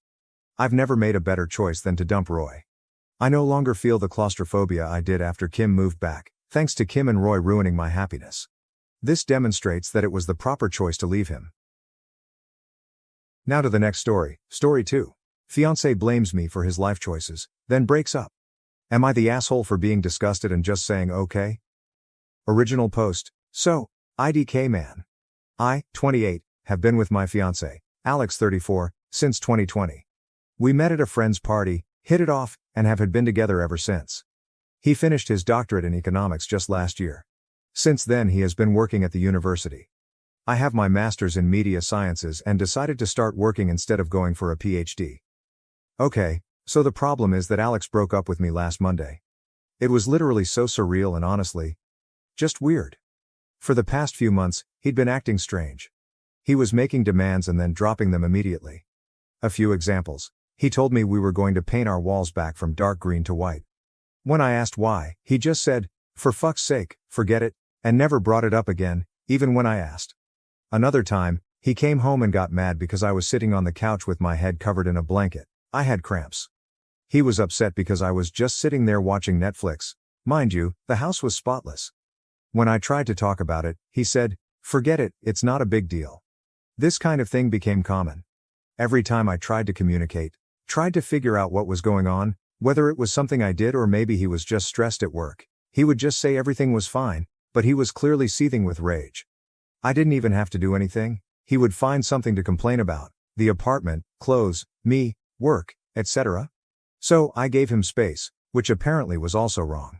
I've never made a better choice than to dump Roy. I no longer feel the claustrophobia I did after Kim moved back, thanks to Kim and Roy ruining my happiness. This demonstrates that it was the proper choice to leave him. Now to the next story, story 2. Fiancé blames me for his life choices, then breaks up. Am I the asshole for being disgusted and just saying okay? Original post. So, IDK man. I, 28, have been with my fiancé, Alex 34, since 2020. We met at a friend's party, hit it off, and have been together ever since. He finished his doctorate in economics just last year. Since then he has been working at the university. I have my master's in media sciences and decided to start working instead of going for a PhD. Okay, so the problem is that Alex broke up with me last Monday. It was literally so surreal and honestly, just weird. For the past few months, he'd been acting strange. He was making demands and then dropping them immediately. A few examples. He told me we were going to paint our walls back from dark green to white. When I asked why, he just said, "For fuck's sake, forget it," and never brought it up again, even when I asked. Another time, he came home and got mad because I was sitting on the couch with my head covered in a blanket. I had cramps. He was upset because I was just sitting there watching Netflix. Mind you, the house was spotless. When I tried to talk about it, he said, "Forget it, it's not a big deal." This kind of thing became common. Every time I tried to communicate, tried to figure out what was going on, whether it was something I did or maybe he was just stressed at work, he would just say everything was fine, but he was clearly seething with rage. I didn't even have to do anything. He would find something to complain about: the apartment, clothes, me, work, etc. So I gave him space, which apparently was also wrong.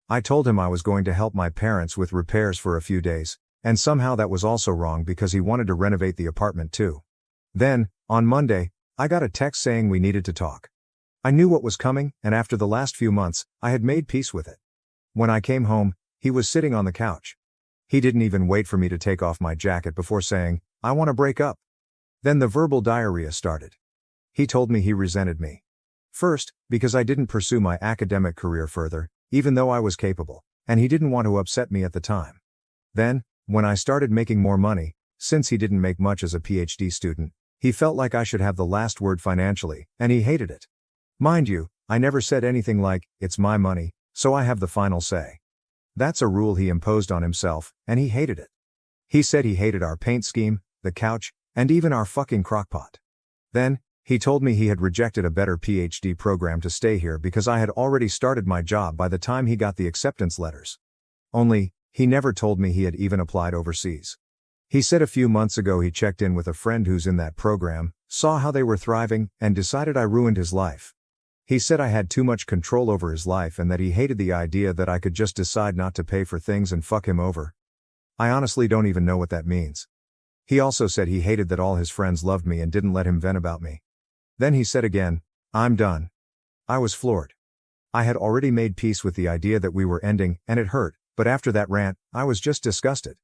I told him I was going to help my parents with repairs for a few days, and somehow that was also wrong because he wanted to renovate the apartment too. Then, on Monday, I got a text saying we needed to talk. I knew what was coming, and after the last few months, I had made peace with it. When I came home, he was sitting on the couch. He didn't even wait for me to take off my jacket before saying, "I want to break up." Then the verbal diarrhea started. He told me he resented me. First, because I didn't pursue my academic career further, even though I was capable, and he didn't want to upset me at the time. Then, when I started making more money, since he didn't make much as a PhD student, he felt like I should have the last word financially, and he hated it. Mind you, I never said anything like, "It's my money, so I have the final say." That's a rule he imposed on himself, and he hated it. He said he hated our paint scheme, the couch, and even our fucking crockpot. Then, he told me he had rejected a better PhD program to stay here because I had already started my job by the time he got the acceptance letters. Only, he never told me he had even applied overseas. He said a few months ago he checked in with a friend who's in that program, saw how they were thriving, and decided I ruined his life. He said I had too much control over his life and that he hated the idea that I could just decide not to pay for things and fuck him over. I honestly don't even know what that means. He also said he hated that all his friends loved me and didn't let him vent about me. Then he said again, "I'm done." I was floored. I had already made peace with the idea that we were ending, and it hurt, but after that rant, I was just disgusted.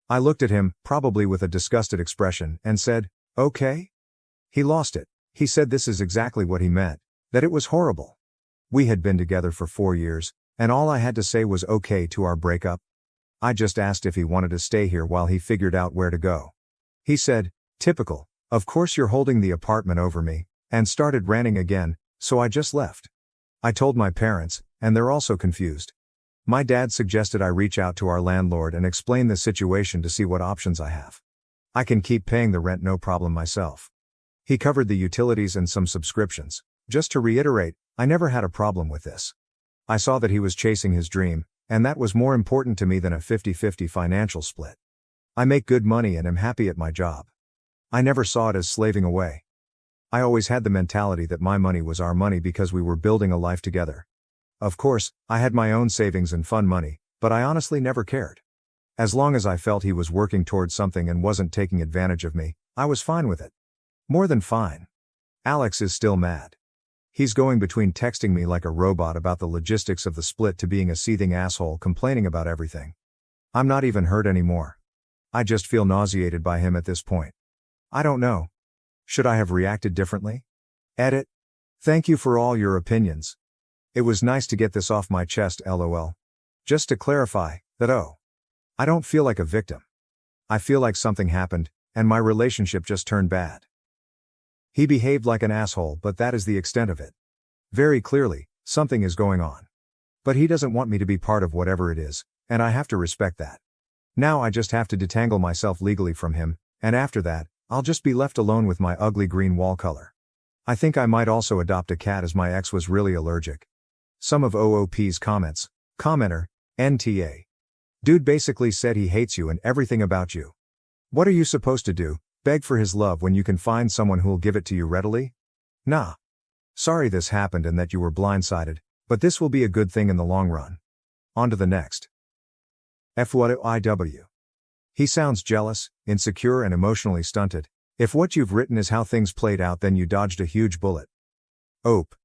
I looked at him, probably with a disgusted expression, and said, "Okay?" He lost it. He said this is exactly what he meant, that it was horrible. We had been together for 4 years, and all I had to say was okay to our breakup. I just asked if he wanted to stay here while he figured out where to go. He said, "Typical, of course you're holding the apartment over me," and started ranting again, so I just left. I told my parents, and they're also confused. My dad suggested I reach out to our landlord and explain the situation to see what options I have. I can keep paying the rent no problem myself. He covered the utilities and some subscriptions. Just to reiterate, I never had a problem with this. I saw that he was chasing his dream, and that was more important to me than a 50-50 financial split. I make good money and am happy at my job. I never saw it as slaving away. I always had the mentality that my money was our money because we were building a life together. Of course, I had my own savings and fun money, but I honestly never cared. As long as I felt he was working towards something and wasn't taking advantage of me, I was fine with it. More than fine. Alex is still mad. He's going between texting me like a robot about the logistics of the split to being a seething asshole complaining about everything. I'm not even hurt anymore. I just feel nauseated by him at this point. I don't know. Should I have reacted differently? Edit. Thank you for all your opinions. It was nice to get this off my chest, lol. Just to clarify, I don't feel like a victim. I feel like something happened, and my relationship just turned bad. He behaved like an asshole, but that is the extent of it. Very clearly, something is going on. But he doesn't want me to be part of whatever it is, and I have to respect that. Now I just have to detangle myself legally from him, and after that, I'll just be left alone with my ugly green wall color. I think I might also adopt a cat as my ex was really allergic. Some of OOP's comments. Commenter, NTA. Dude basically said he hates you and everything about you. What are you supposed to do, beg for his love when you can find someone who'll give it to you readily? Nah. Sorry this happened and that you were blindsided, but this will be a good thing in the long run. On to the next. FYIW. He sounds jealous, insecure and emotionally stunted. If what you've written is how things played out, then you dodged a huge bullet. Ope.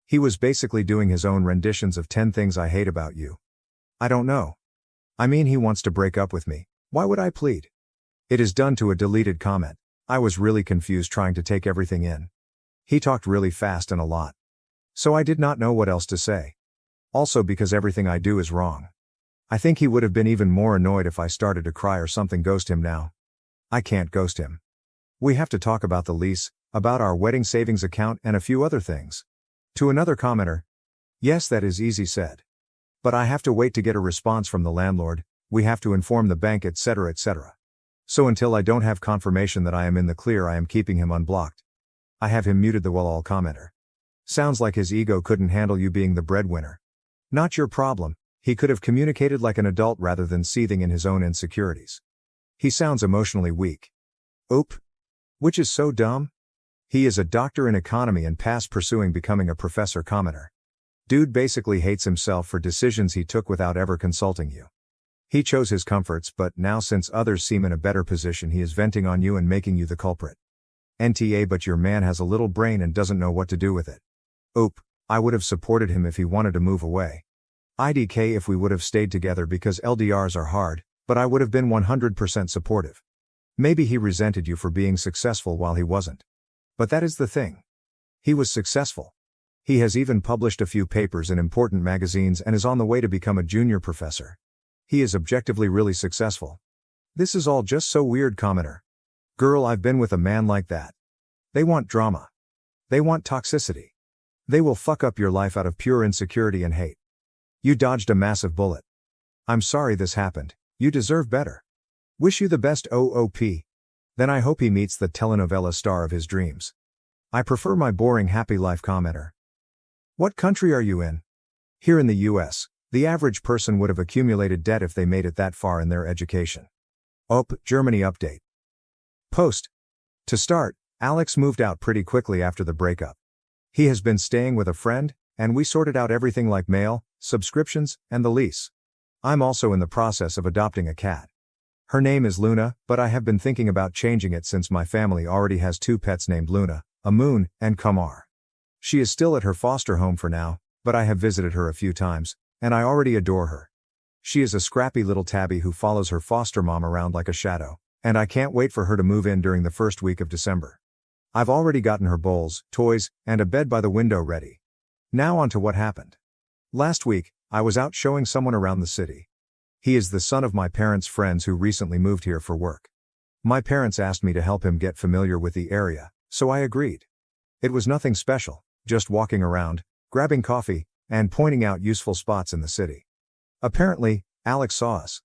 He was basically doing his own renditions of 10 things I hate about you. I don't know. I mean, he wants to break up with me. Why would I plead? It is done to a deleted comment. I was really confused trying to take everything in. He talked really fast and a lot. So I did not know what else to say. Also because everything I do is wrong. I think he would have been even more annoyed if I started to cry or something. Ghost him now. I can't ghost him. We have to talk about the lease, about our wedding savings account and a few other things. To another commenter. Yes, that is easy said. But I have to wait to get a response from the landlord, we have to inform the bank, etc., etc. So until I don't have confirmation that I am in the clear, I am keeping him unblocked. I have him muted. The all commenter. Sounds like his ego couldn't handle you being the breadwinner. Not your problem. He could have communicated like an adult rather than seething in his own insecurities. He sounds emotionally weak. Oop. Which is so dumb. He is a doctor in economy and past pursuing becoming a professor. Commenter. Dude basically hates himself for decisions he took without ever consulting you. He chose his comforts, but now since others seem in a better position, he is venting on you and making you the culprit. NTA. But your man has a little brain and doesn't know what to do with it. Oop. I would have supported him if he wanted to move away. IDK if we would have stayed together because LDRs are hard, but I would have been 100% supportive. Maybe he resented you for being successful while he wasn't. But that is the thing. He was successful. He has even published a few papers in important magazines and is on the way to become a junior professor. He is objectively really successful. This is all just so weird. Commenter. Girl, I've been with a man like that. They want drama. They want toxicity. They will fuck up your life out of pure insecurity and hate. You dodged a massive bullet. I'm sorry this happened. You deserve better. Wish you the best, OOP. Then I hope he meets the telenovela star of his dreams. I prefer my boring happy life. Commenter. What country are you in? Here in the US, the average person would have accumulated debt if they made it that far in their education. Germany update. Post. To start, Alex moved out pretty quickly after the breakup. He has been staying with a friend, and we sorted out everything like mail, subscriptions, and the lease. I'm also in the process of adopting a cat. Her name is Luna, but I have been thinking about changing it since my family already has 2 pets named Luna, Amun, and Kamar. She is still at her foster home for now, but I have visited her a few times, and I already adore her. She is a scrappy little tabby who follows her foster mom around like a shadow, and I can't wait for her to move in during the first week of December. I've already gotten her bowls, toys, and a bed by the window ready. Now on to what happened. Last week, I was out showing someone around the city. He is the son of my parents' friends who recently moved here for work. My parents asked me to help him get familiar with the area, so I agreed. It was nothing special, just walking around, grabbing coffee, and pointing out useful spots in the city. Apparently, Alex saw us.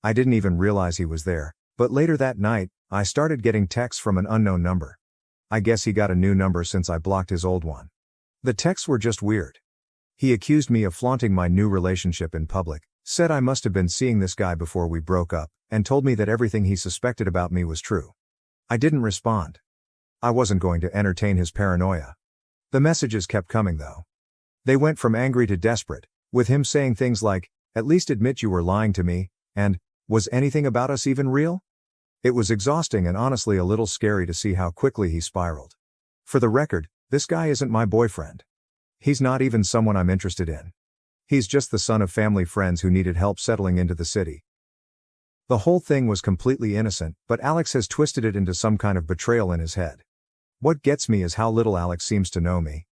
I didn't even realize he was there, but later that night, I started getting texts from an unknown number. I guess he got a new number since I blocked his old one. The texts were just weird. He accused me of flaunting my new relationship in public, said I must have been seeing this guy before we broke up, and told me that everything he suspected about me was true. I didn't respond. I wasn't going to entertain his paranoia. The messages kept coming though. They went from angry to desperate, with him saying things like, "At least admit you were lying to me," and, "Was anything about us even real?" It was exhausting and honestly a little scary to see how quickly he spiraled. For the record, this guy isn't my boyfriend. He's not even someone I'm interested in. He's just the son of family friends who needed help settling into the city. The whole thing was completely innocent, but Alex has twisted it into some kind of betrayal in his head. What gets me is how little Alex seems to know me.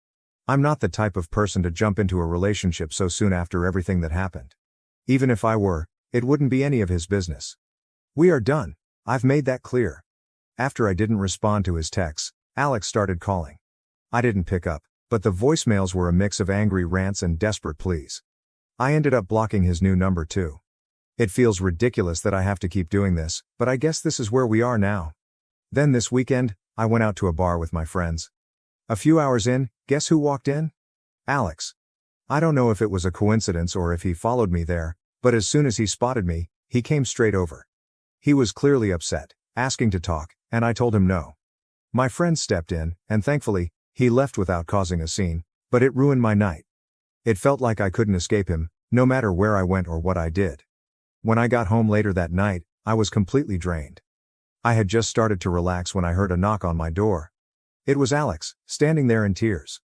I'm not the type of person to jump into a relationship so soon after everything that happened. Even if I were, it wouldn't be any of his business. We are done. I've made that clear. After I didn't respond to his texts, Alex started calling. I didn't pick up, but the voicemails were a mix of angry rants and desperate pleas. I ended up blocking his new number too. It feels ridiculous that I have to keep doing this, but I guess this is where we are now. Then this weekend, I went out to a bar with my friends. A few hours in, guess who walked in? Alex. I don't know if it was a coincidence or if he followed me there, but as soon as he spotted me, he came straight over. He was clearly upset, asking to talk, and I told him no. My friend stepped in, and thankfully, he left without causing a scene, but it ruined my night. It felt like I couldn't escape him, no matter where I went or what I did. When I got home later that night, I was completely drained. I had just started to relax when I heard a knock on my door. It was Alex, standing there in tears.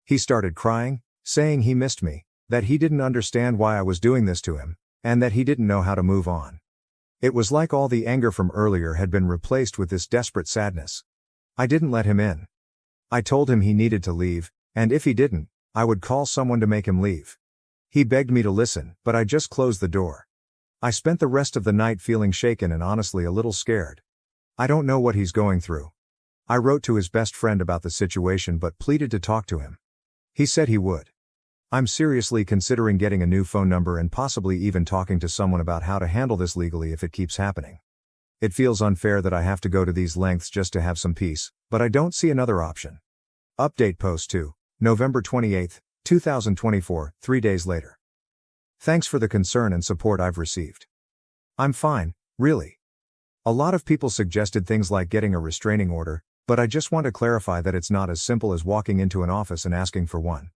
He started crying, saying he missed me, that he didn't understand why I was doing this to him, and that he didn't know how to move on. It was like all the anger from earlier had been replaced with this desperate sadness. I didn't let him in. I told him he needed to leave, and if he didn't, I would call someone to make him leave. He begged me to listen, but I just closed the door. I spent the rest of the night feeling shaken and honestly a little scared. I don't know what he's going through. I wrote to his best friend about the situation but pleaded to talk to him. He said he would. I'm seriously considering getting a new phone number and possibly even talking to someone about how to handle this legally if it keeps happening. It feels unfair that I have to go to these lengths just to have some peace, but I don't see another option. Update post 2, November 28, 2024, 3 days later. Thanks for the concern and support I've received. I'm fine, really. A lot of people suggested things like getting a restraining order, but I just want to clarify that it's not as simple as walking into an office and asking for one.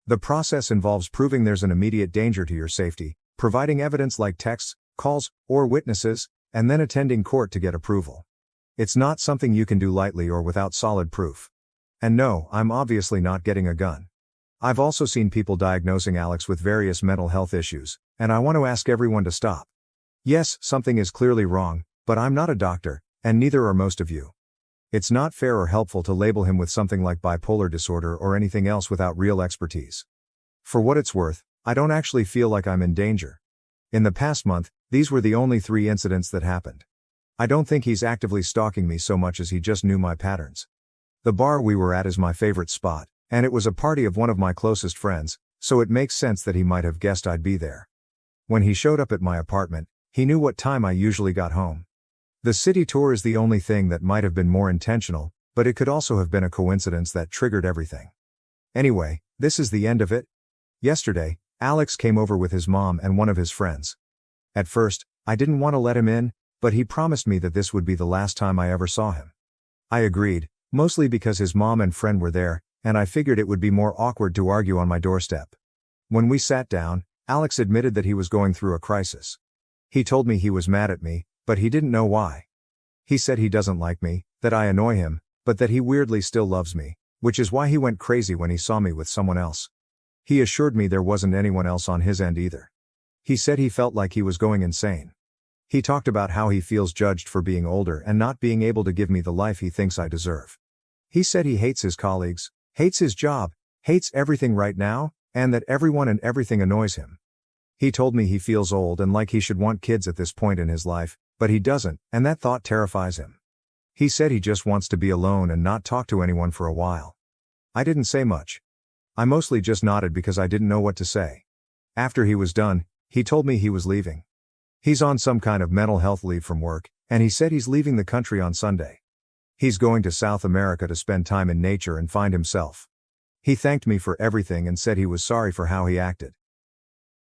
The process involves proving there's an immediate danger to your safety, providing evidence like texts, calls, or witnesses, and then attending court to get approval. It's not something you can do lightly or without solid proof. And no, I'm obviously not getting a gun. I've also seen people diagnosing Alex with various mental health issues, and I want to ask everyone to stop. Yes, something is clearly wrong, but I'm not a doctor, and neither are most of you. It's not fair or helpful to label him with something like bipolar disorder or anything else without real expertise. For what it's worth, I don't actually feel like I'm in danger. In the past month, these were the only 3 incidents that happened. I don't think he's actively stalking me so much as he just knew my patterns. The bar we were at is my favorite spot, and it was a party of one of my closest friends, so it makes sense that he might have guessed I'd be there. When he showed up at my apartment, he knew what time I usually got home. The city tour is the only thing that might have been more intentional, but it could also have been a coincidence that triggered everything. Anyway, this is the end of it. Yesterday, Alex came over with his mom and one of his friends. At first, I didn't want to let him in, but he promised me that this would be the last time I ever saw him. I agreed, mostly because his mom and friend were there, and I figured it would be more awkward to argue on my doorstep. When we sat down, Alex admitted that he was going through a crisis. He told me he was mad at me, but he didn't know why. He said he doesn't like me, that I annoy him, but that he weirdly still loves me, which is why he went crazy when he saw me with someone else. He assured me there wasn't anyone else on his end either. He said he felt like he was going insane. He talked about how he feels judged for being older and not being able to give me the life he thinks I deserve. He said he hates his colleagues, hates his job, hates everything right now, and that everyone and everything annoys him. He told me he feels old and like he should want kids at this point in his life, but he doesn't, and that thought terrifies him. He said he just wants to be alone and not talk to anyone for a while. I didn't say much. I mostly just nodded because I didn't know what to say. After he was done, he told me he was leaving. He's on some kind of mental health leave from work, and he said he's leaving the country on Sunday. He's going to South America to spend time in nature and find himself. He thanked me for everything and said he was sorry for how he acted.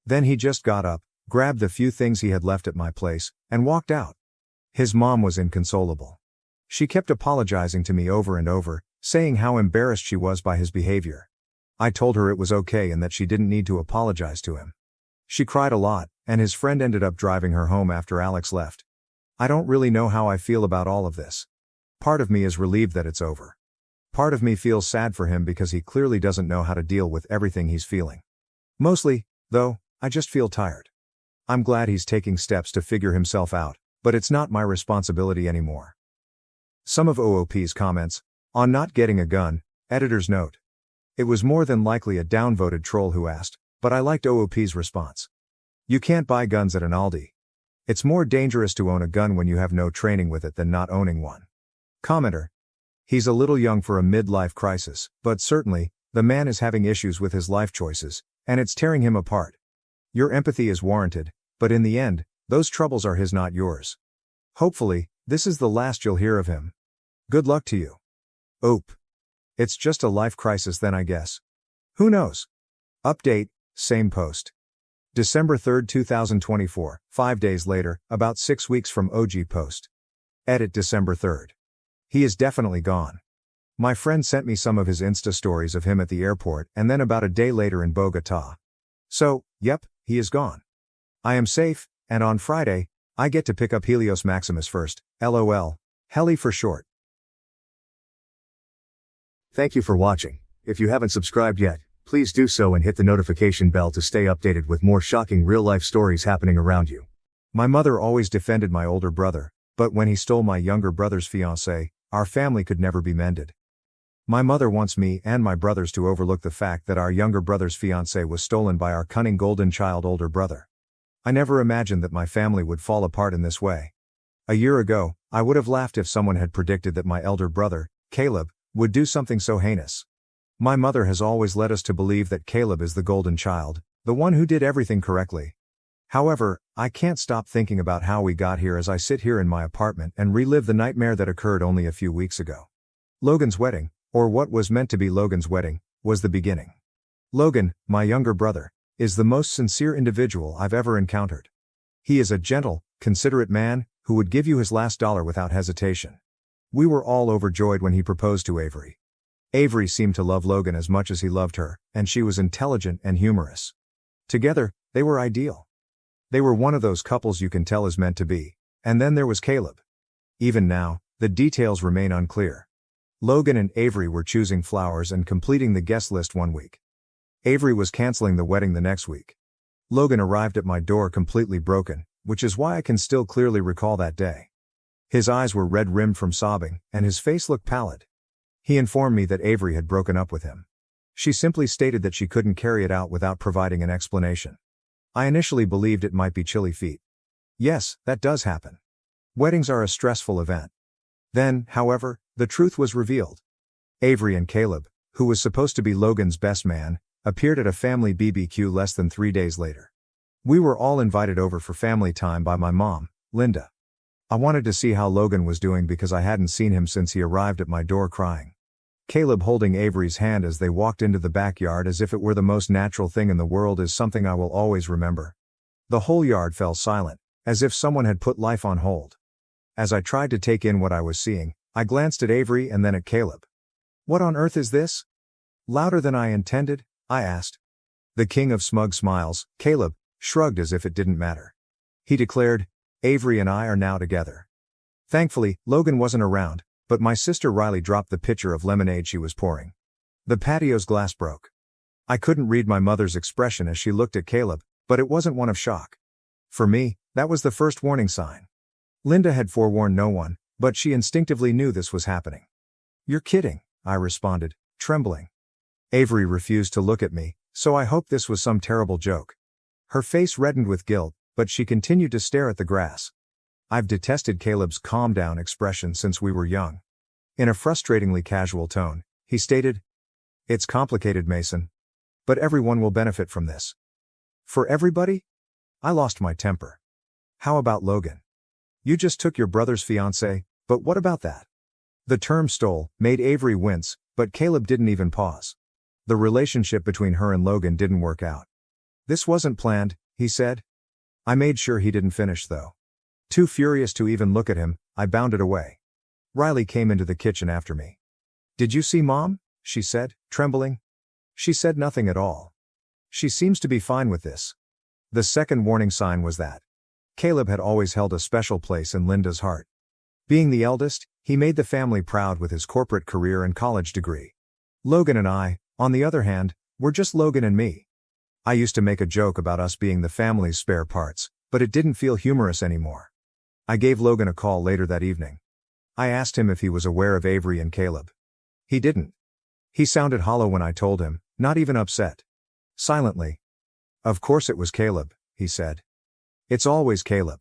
Then he just got up, grabbed the few things he had left at my place, and walked out. His mom was inconsolable. She kept apologizing to me over and over, saying how embarrassed she was by his behavior. I told her it was okay and that she didn't need to apologize to him. She cried a lot, and his friend ended up driving her home after Alex left. I don't really know how I feel about all of this. Part of me is relieved that it's over. Part of me feels sad for him because he clearly doesn't know how to deal with everything he's feeling. Mostly, though, I just feel tired. I'm glad he's taking steps to figure himself out, but it's not my responsibility anymore. Some of OOP's comments on not getting a gun, editor's note. It was more than likely a downvoted troll who asked, but I liked OOP's response. You can't buy guns at an Aldi. It's more dangerous to own a gun when you have no training with it than not owning one. Commenter. He's a little young for a midlife crisis, but certainly, the man is having issues with his life choices, and it's tearing him apart. Your empathy is warranted, but in the end, those troubles are his, not yours. Hopefully, this is the last you'll hear of him. Good luck to you. Oop. It's just a life crisis then, I guess. Who knows? Update, same post. December 3, 2024, 5 days later, about 6 weeks from OG post. Edit December 3rd. He is definitely gone. My friend sent me some of his Insta stories of him at the airport and then about a day later in Bogota. So, yep, he is gone. I am safe, and on Friday, I get to pick up Helios Maximus first, LOL, Heli for short. Thank you for watching. If you haven't subscribed yet, please do so and hit the notification bell to stay updated with more shocking real-life stories happening around you. My mother always defended my older brother, but when he stole my younger brother's fiancée, our family could never be mended. My mother wants me and my brothers to overlook the fact that our younger brother's fiancée was stolen by our cunning golden child older brother. I never imagined that my family would fall apart in this way. A year ago, I would have laughed if someone had predicted that my elder brother, Caleb, would do something so heinous. My mother has always led us to believe that Caleb is the golden child, the one who did everything correctly. However, I can't stop thinking about how we got here as I sit here in my apartment and relive the nightmare that occurred only a few weeks ago. Logan's wedding, or what was meant to be Logan's wedding, was the beginning. Logan, my younger brother, is the most sincere individual I've ever encountered. He is a gentle, considerate man, who would give you his last dollar without hesitation. We were all overjoyed when he proposed to Avery. Avery seemed to love Logan as much as he loved her, and she was intelligent and humorous. Together, they were ideal. They were one of those couples you can tell is meant to be. And then there was Caleb. Even now, the details remain unclear. Logan and Avery were choosing flowers and completing the guest list one week. Avery was canceling the wedding the next week. Logan arrived at my door completely broken, which is why I can still clearly recall that day. His eyes were red-rimmed from sobbing, and his face looked pallid. He informed me that Avery had broken up with him. She simply stated that she couldn't carry it out without providing an explanation. I initially believed it might be chilly feet. Yes, that does happen. Weddings are a stressful event. Then, however, the truth was revealed. Avery and Caleb, who was supposed to be Logan's best man, appeared at a family BBQ less than 3 days later. We were all invited over for family time by my mom, Linda. I wanted to see how Logan was doing because I hadn't seen him since he arrived at my door crying. Caleb holding Avery's hand as they walked into the backyard as if it were the most natural thing in the world is something I will always remember. The whole yard fell silent, as if someone had put life on hold. As I tried to take in what I was seeing, I glanced at Avery and then at Caleb. What on earth is this? Louder than I intended, I asked. The king of smug smiles, Caleb, shrugged as if it didn't matter. He declared, Avery and I are now together. Thankfully, Logan wasn't around, but my sister Riley dropped the pitcher of lemonade she was pouring. The patio's glass broke. I couldn't read my mother's expression as she looked at Caleb, but it wasn't one of shock. For me, that was the first warning sign. Linda had forewarned no one, but she instinctively knew this was happening. You're kidding, I responded, trembling. Avery refused to look at me, so I hoped this was some terrible joke. Her face reddened with guilt, but she continued to stare at the grass. I've detested Caleb's calm-down expression since we were young. In a frustratingly casual tone, he stated, It's complicated, Mason. But everyone will benefit from this. For everybody? I lost my temper. How about Logan? You just took your brother's fiancée, but what about that? The term stole made Avery wince, but Caleb didn't even pause. The relationship between her and Logan didn't work out. This wasn't planned, he said. I made sure he didn't finish though. Too furious to even look at him, I bounded away. Riley came into the kitchen after me. Did you see Mom? She said, trembling. She said nothing at all. She seems to be fine with this. The second warning sign was that. Caleb had always held a special place in Linda's heart. Being the eldest, he made the family proud with his corporate career and college degree. Logan and I, on the other hand, were just Logan and me. I used to make a joke about us being the family's spare parts, but it didn't feel humorous anymore. I gave Logan a call later that evening. I asked him if he was aware of Avery and Caleb. He didn't. He sounded hollow when I told him, not even upset. Silently. Of course it was Caleb, he said. It's always Caleb.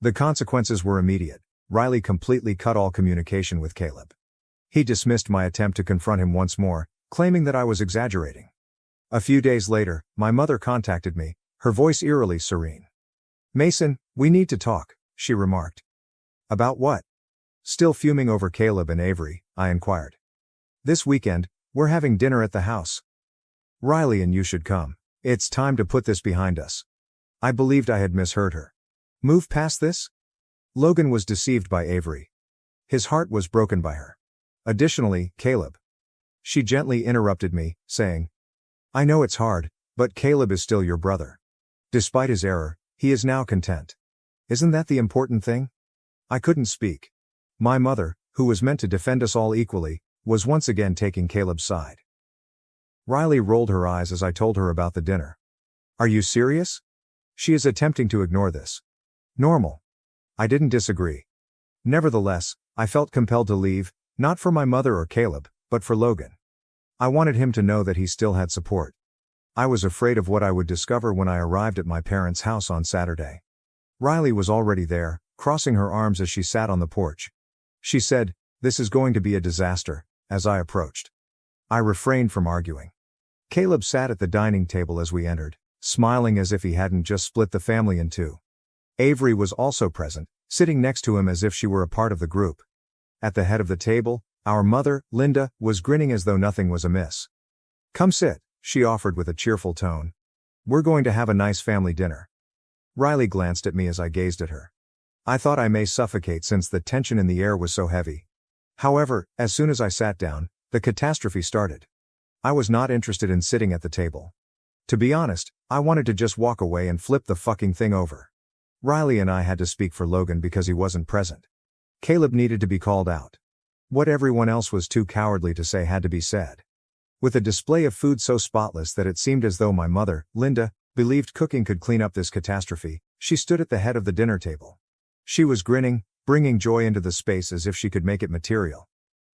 The consequences were immediate. Riley completely cut all communication with Caleb. He dismissed my attempt to confront him once more, claiming that I was exaggerating. A few days later, my mother contacted me, her voice eerily serene. "Mason, we need to talk," she remarked. "About what?" Still fuming over Caleb and Avery, I inquired. "This weekend, we're having dinner at the house. Riley and you should come. It's time to put this behind us." I believed I had misheard her. Move past this? Logan was deceived by Avery. His heart was broken by her. Additionally, Caleb. She gently interrupted me, saying, "I know it's hard, but Caleb is still your brother. Despite his error, he is now content. Isn't that the important thing?" I couldn't speak. My mother, who was meant to defend us all equally, was once again taking Caleb's side. Riley rolled her eyes as I told her about the dinner. "Are you serious? She is attempting to ignore this. Normal." I didn't disagree. Nevertheless, I felt compelled to leave, not for my mother or Caleb, but for Logan. I wanted him to know that he still had support. I was afraid of what I would discover when I arrived at my parents' house on Saturday. Riley was already there, crossing her arms as she sat on the porch. She said, "This is going to be a disaster," as I approached. I refrained from arguing. Caleb sat at the dining table as we entered, smiling as if he hadn't just split the family in two. Avery was also present, sitting next to him as if she were a part of the group. At the head of the table, our mother, Linda, was grinning as though nothing was amiss. "Come sit," she offered with a cheerful tone. "We're going to have a nice family dinner." Riley glanced at me as I gazed at her. I thought I may suffocate since the tension in the air was so heavy. However, as soon as I sat down, the catastrophe started. I was not interested in sitting at the table. To be honest, I wanted to just walk away and flip the fucking thing over. Riley and I had to speak for Logan because he wasn't present. Caleb needed to be called out. What everyone else was too cowardly to say had to be said. With a display of food so spotless that it seemed as though my mother, Linda, believed cooking could clean up this catastrophe, she stood at the head of the dinner table. She was grinning, bringing joy into the space as if she could make it material.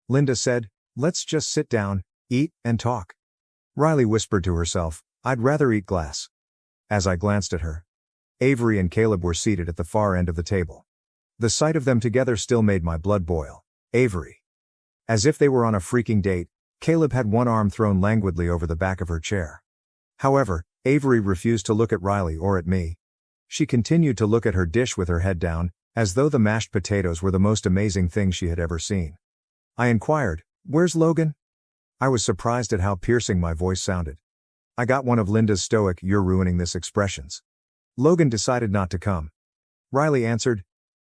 Linda said, "Let's just sit down, eat, and talk." Riley whispered to herself, "I'd rather eat glass." As I glanced at her, Avery and Caleb were seated at the far end of the table. The sight of them together still made my blood boil. Avery. As if they were on a freaking date, Caleb had one arm thrown languidly over the back of her chair. However, Avery refused to look at Riley or at me. She continued to look at her dish with her head down, as though the mashed potatoes were the most amazing thing she had ever seen. I inquired, "Where's Logan?" I was surprised at how piercing my voice sounded. I got one of Linda's stoic "you're ruining this" expressions. Logan decided not to come. Riley answered,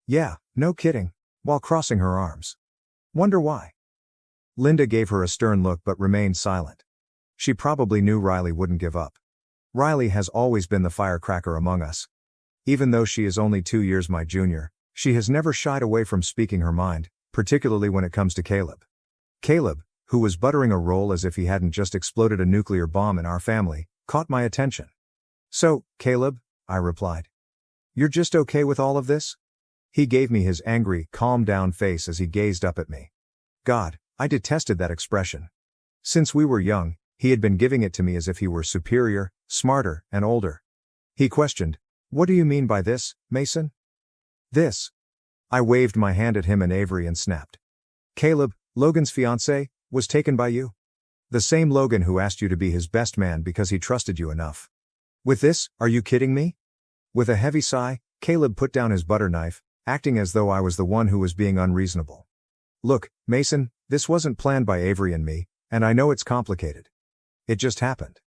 "Yeah, no kidding," while crossing her arms. Wonder why? Linda gave her a stern look but remained silent. She probably knew Riley wouldn't give up. Riley has always been the firecracker among us. Even though she is only 2 years my junior, she has never shied away from speaking her mind, particularly when it comes to Caleb. Caleb, who was buttering a roll as if he hadn't just exploded a nuclear bomb in our family, caught my attention. "So, Caleb," I replied. "You're just okay with all of this?" He gave me his angry, calm down face as he gazed up at me. God, I detested that expression. Since we were young, he had been giving it to me as if he were superior, smarter, and older. He questioned, "What do you mean by this, Mason?" "This." I waved my hand at him and Avery and snapped. "Caleb, Logan's fiancé, was taken by you. The same Logan who asked you to be his best man because he trusted you enough. With this, are you kidding me?" With a heavy sigh, Caleb put down his butter knife, acting as though I was the one who was being unreasonable. "Look, Mason, this wasn't planned by Avery and me, and I know it's complicated. It just happened.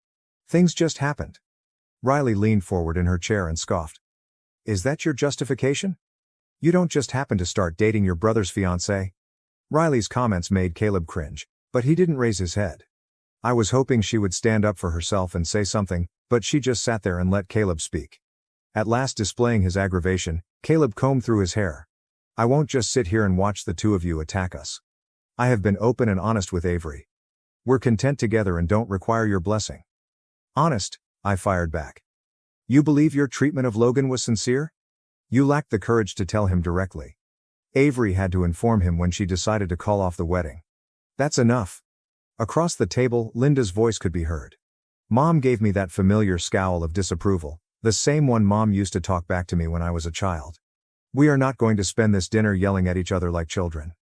Things just happened." Riley leaned forward in her chair and scoffed. "Is that your justification? You don't just happen to start dating your brother's fiancé?" Riley's comments made Caleb cringe, but he didn't raise his head. I was hoping she would stand up for herself and say something, but she just sat there and let Caleb speak. At last displaying his aggravation, Caleb combed through his hair. I won't just sit here and watch the two of you attack us. I have been open and honest with Avery. We're content together and don't require your blessing. Honest, I fired back. You believe your treatment of Logan was sincere? You lacked the courage to tell him directly. Avery had to inform him when she decided to call off the wedding. That's enough. Across the table, Linda's voice could be heard. Mom gave me that familiar scowl of disapproval, the same one Mom used to talk back to me when I was a child. We are not going to spend this dinner yelling at each other like children.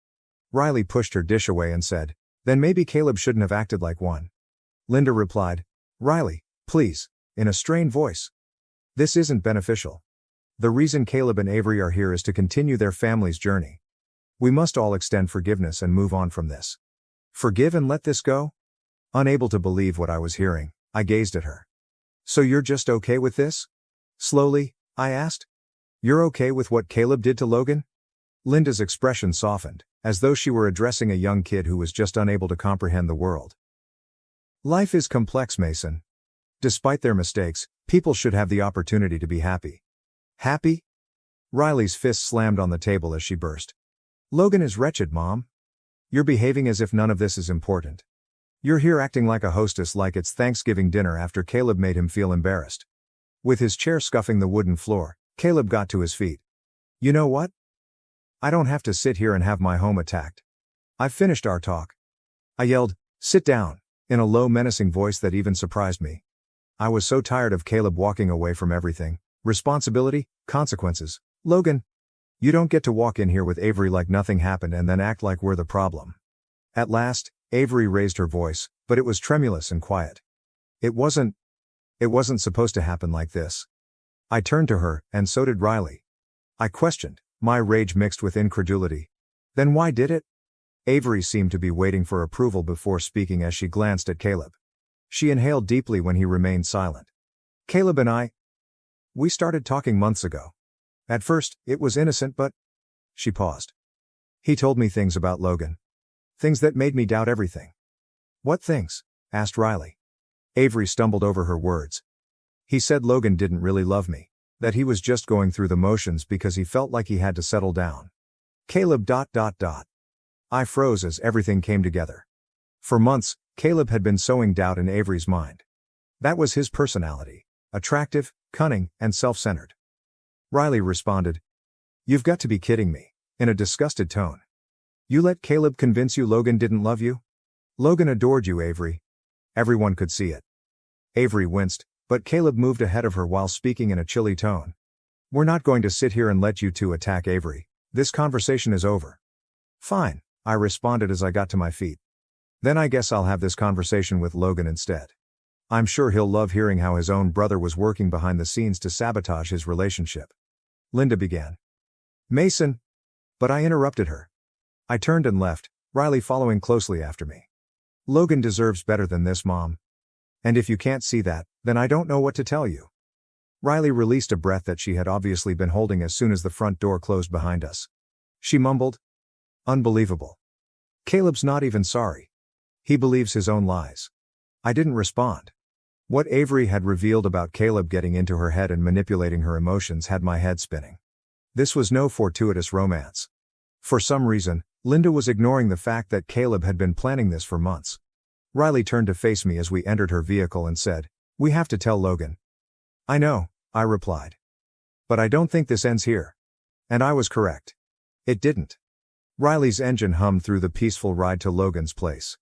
Riley pushed her dish away and said, then maybe Caleb shouldn't have acted like one. Linda replied, Riley, please, in a strained voice. This isn't beneficial. The reason Caleb and Avery are here is to continue their family's journey. We must all extend forgiveness and move on from this. Forgive and let this go? Unable to believe what I was hearing, I gazed at her. So you're just okay with this? Slowly, I asked. You're okay with what Caleb did to Logan? Linda's expression softened, as though she were addressing a young kid who was just unable to comprehend the world. Life is complex, Mason. Despite their mistakes, people should have the opportunity to be happy. Happy? Riley's fist slammed on the table as she burst. Logan is wretched, Mom. You're behaving as if none of this is important. You're here acting like a hostess like it's Thanksgiving dinner after Caleb made him feel embarrassed. With his chair scuffing the wooden floor, Caleb got to his feet. You know what? I don't have to sit here and have my home attacked. I've finished our talk. I yelled, sit down, in a low menacing voice that even surprised me. I was so tired of Caleb walking away from everything. Responsibility, consequences. Logan, you don't get to walk in here with Avery like nothing happened and then act like we're the problem. At last, Avery raised her voice, but it was tremulous and quiet. It wasn't supposed to happen like this. I turned to her, and so did Riley. I questioned, my rage mixed with incredulity. Then why did it? Avery seemed to be waiting for approval before speaking as she glanced at Caleb. She inhaled deeply when he remained silent. Caleb and we started talking months ago. At first, it was innocent but... She paused. He told me things about Logan. Things that made me doubt everything. What things? Asked Riley. Avery stumbled over her words. He said Logan didn't really love me. That he was just going through the motions because he felt like he had to settle down. Caleb... I froze as everything came together. For months, Caleb had been sowing doubt in Avery's mind. That was his personality. Attractive, cunning, and self-centered. Riley responded, You've got to be kidding me, in a disgusted tone. You let Caleb convince you Logan didn't love you? Logan adored you, Avery. Everyone could see it. Avery winced, but Caleb moved ahead of her while speaking in a chilly tone. We're not going to sit here and let you two attack Avery. This conversation is over. Fine, I responded as I got to my feet. Then I guess I'll have this conversation with Logan instead. I'm sure he'll love hearing how his own brother was working behind the scenes to sabotage his relationship. Linda began. Mason. But I interrupted her. I turned and left, Riley following closely after me. Logan deserves better than this, Mom. And if you can't see that, then I don't know what to tell you. Riley released a breath that she had obviously been holding as soon as the front door closed behind us. She mumbled. Unbelievable. Caleb's not even sorry. He believes his own lies. I didn't respond. What Avery had revealed about Caleb getting into her head and manipulating her emotions had my head spinning. This was no fortuitous romance. For some reason, Linda was ignoring the fact that Caleb had been planning this for months. Riley turned to face me as we entered her vehicle and said, We have to tell Logan. I know, I replied. But I don't think this ends here. And I was correct. It didn't. Riley's engine hummed through the peaceful ride to Logan's place.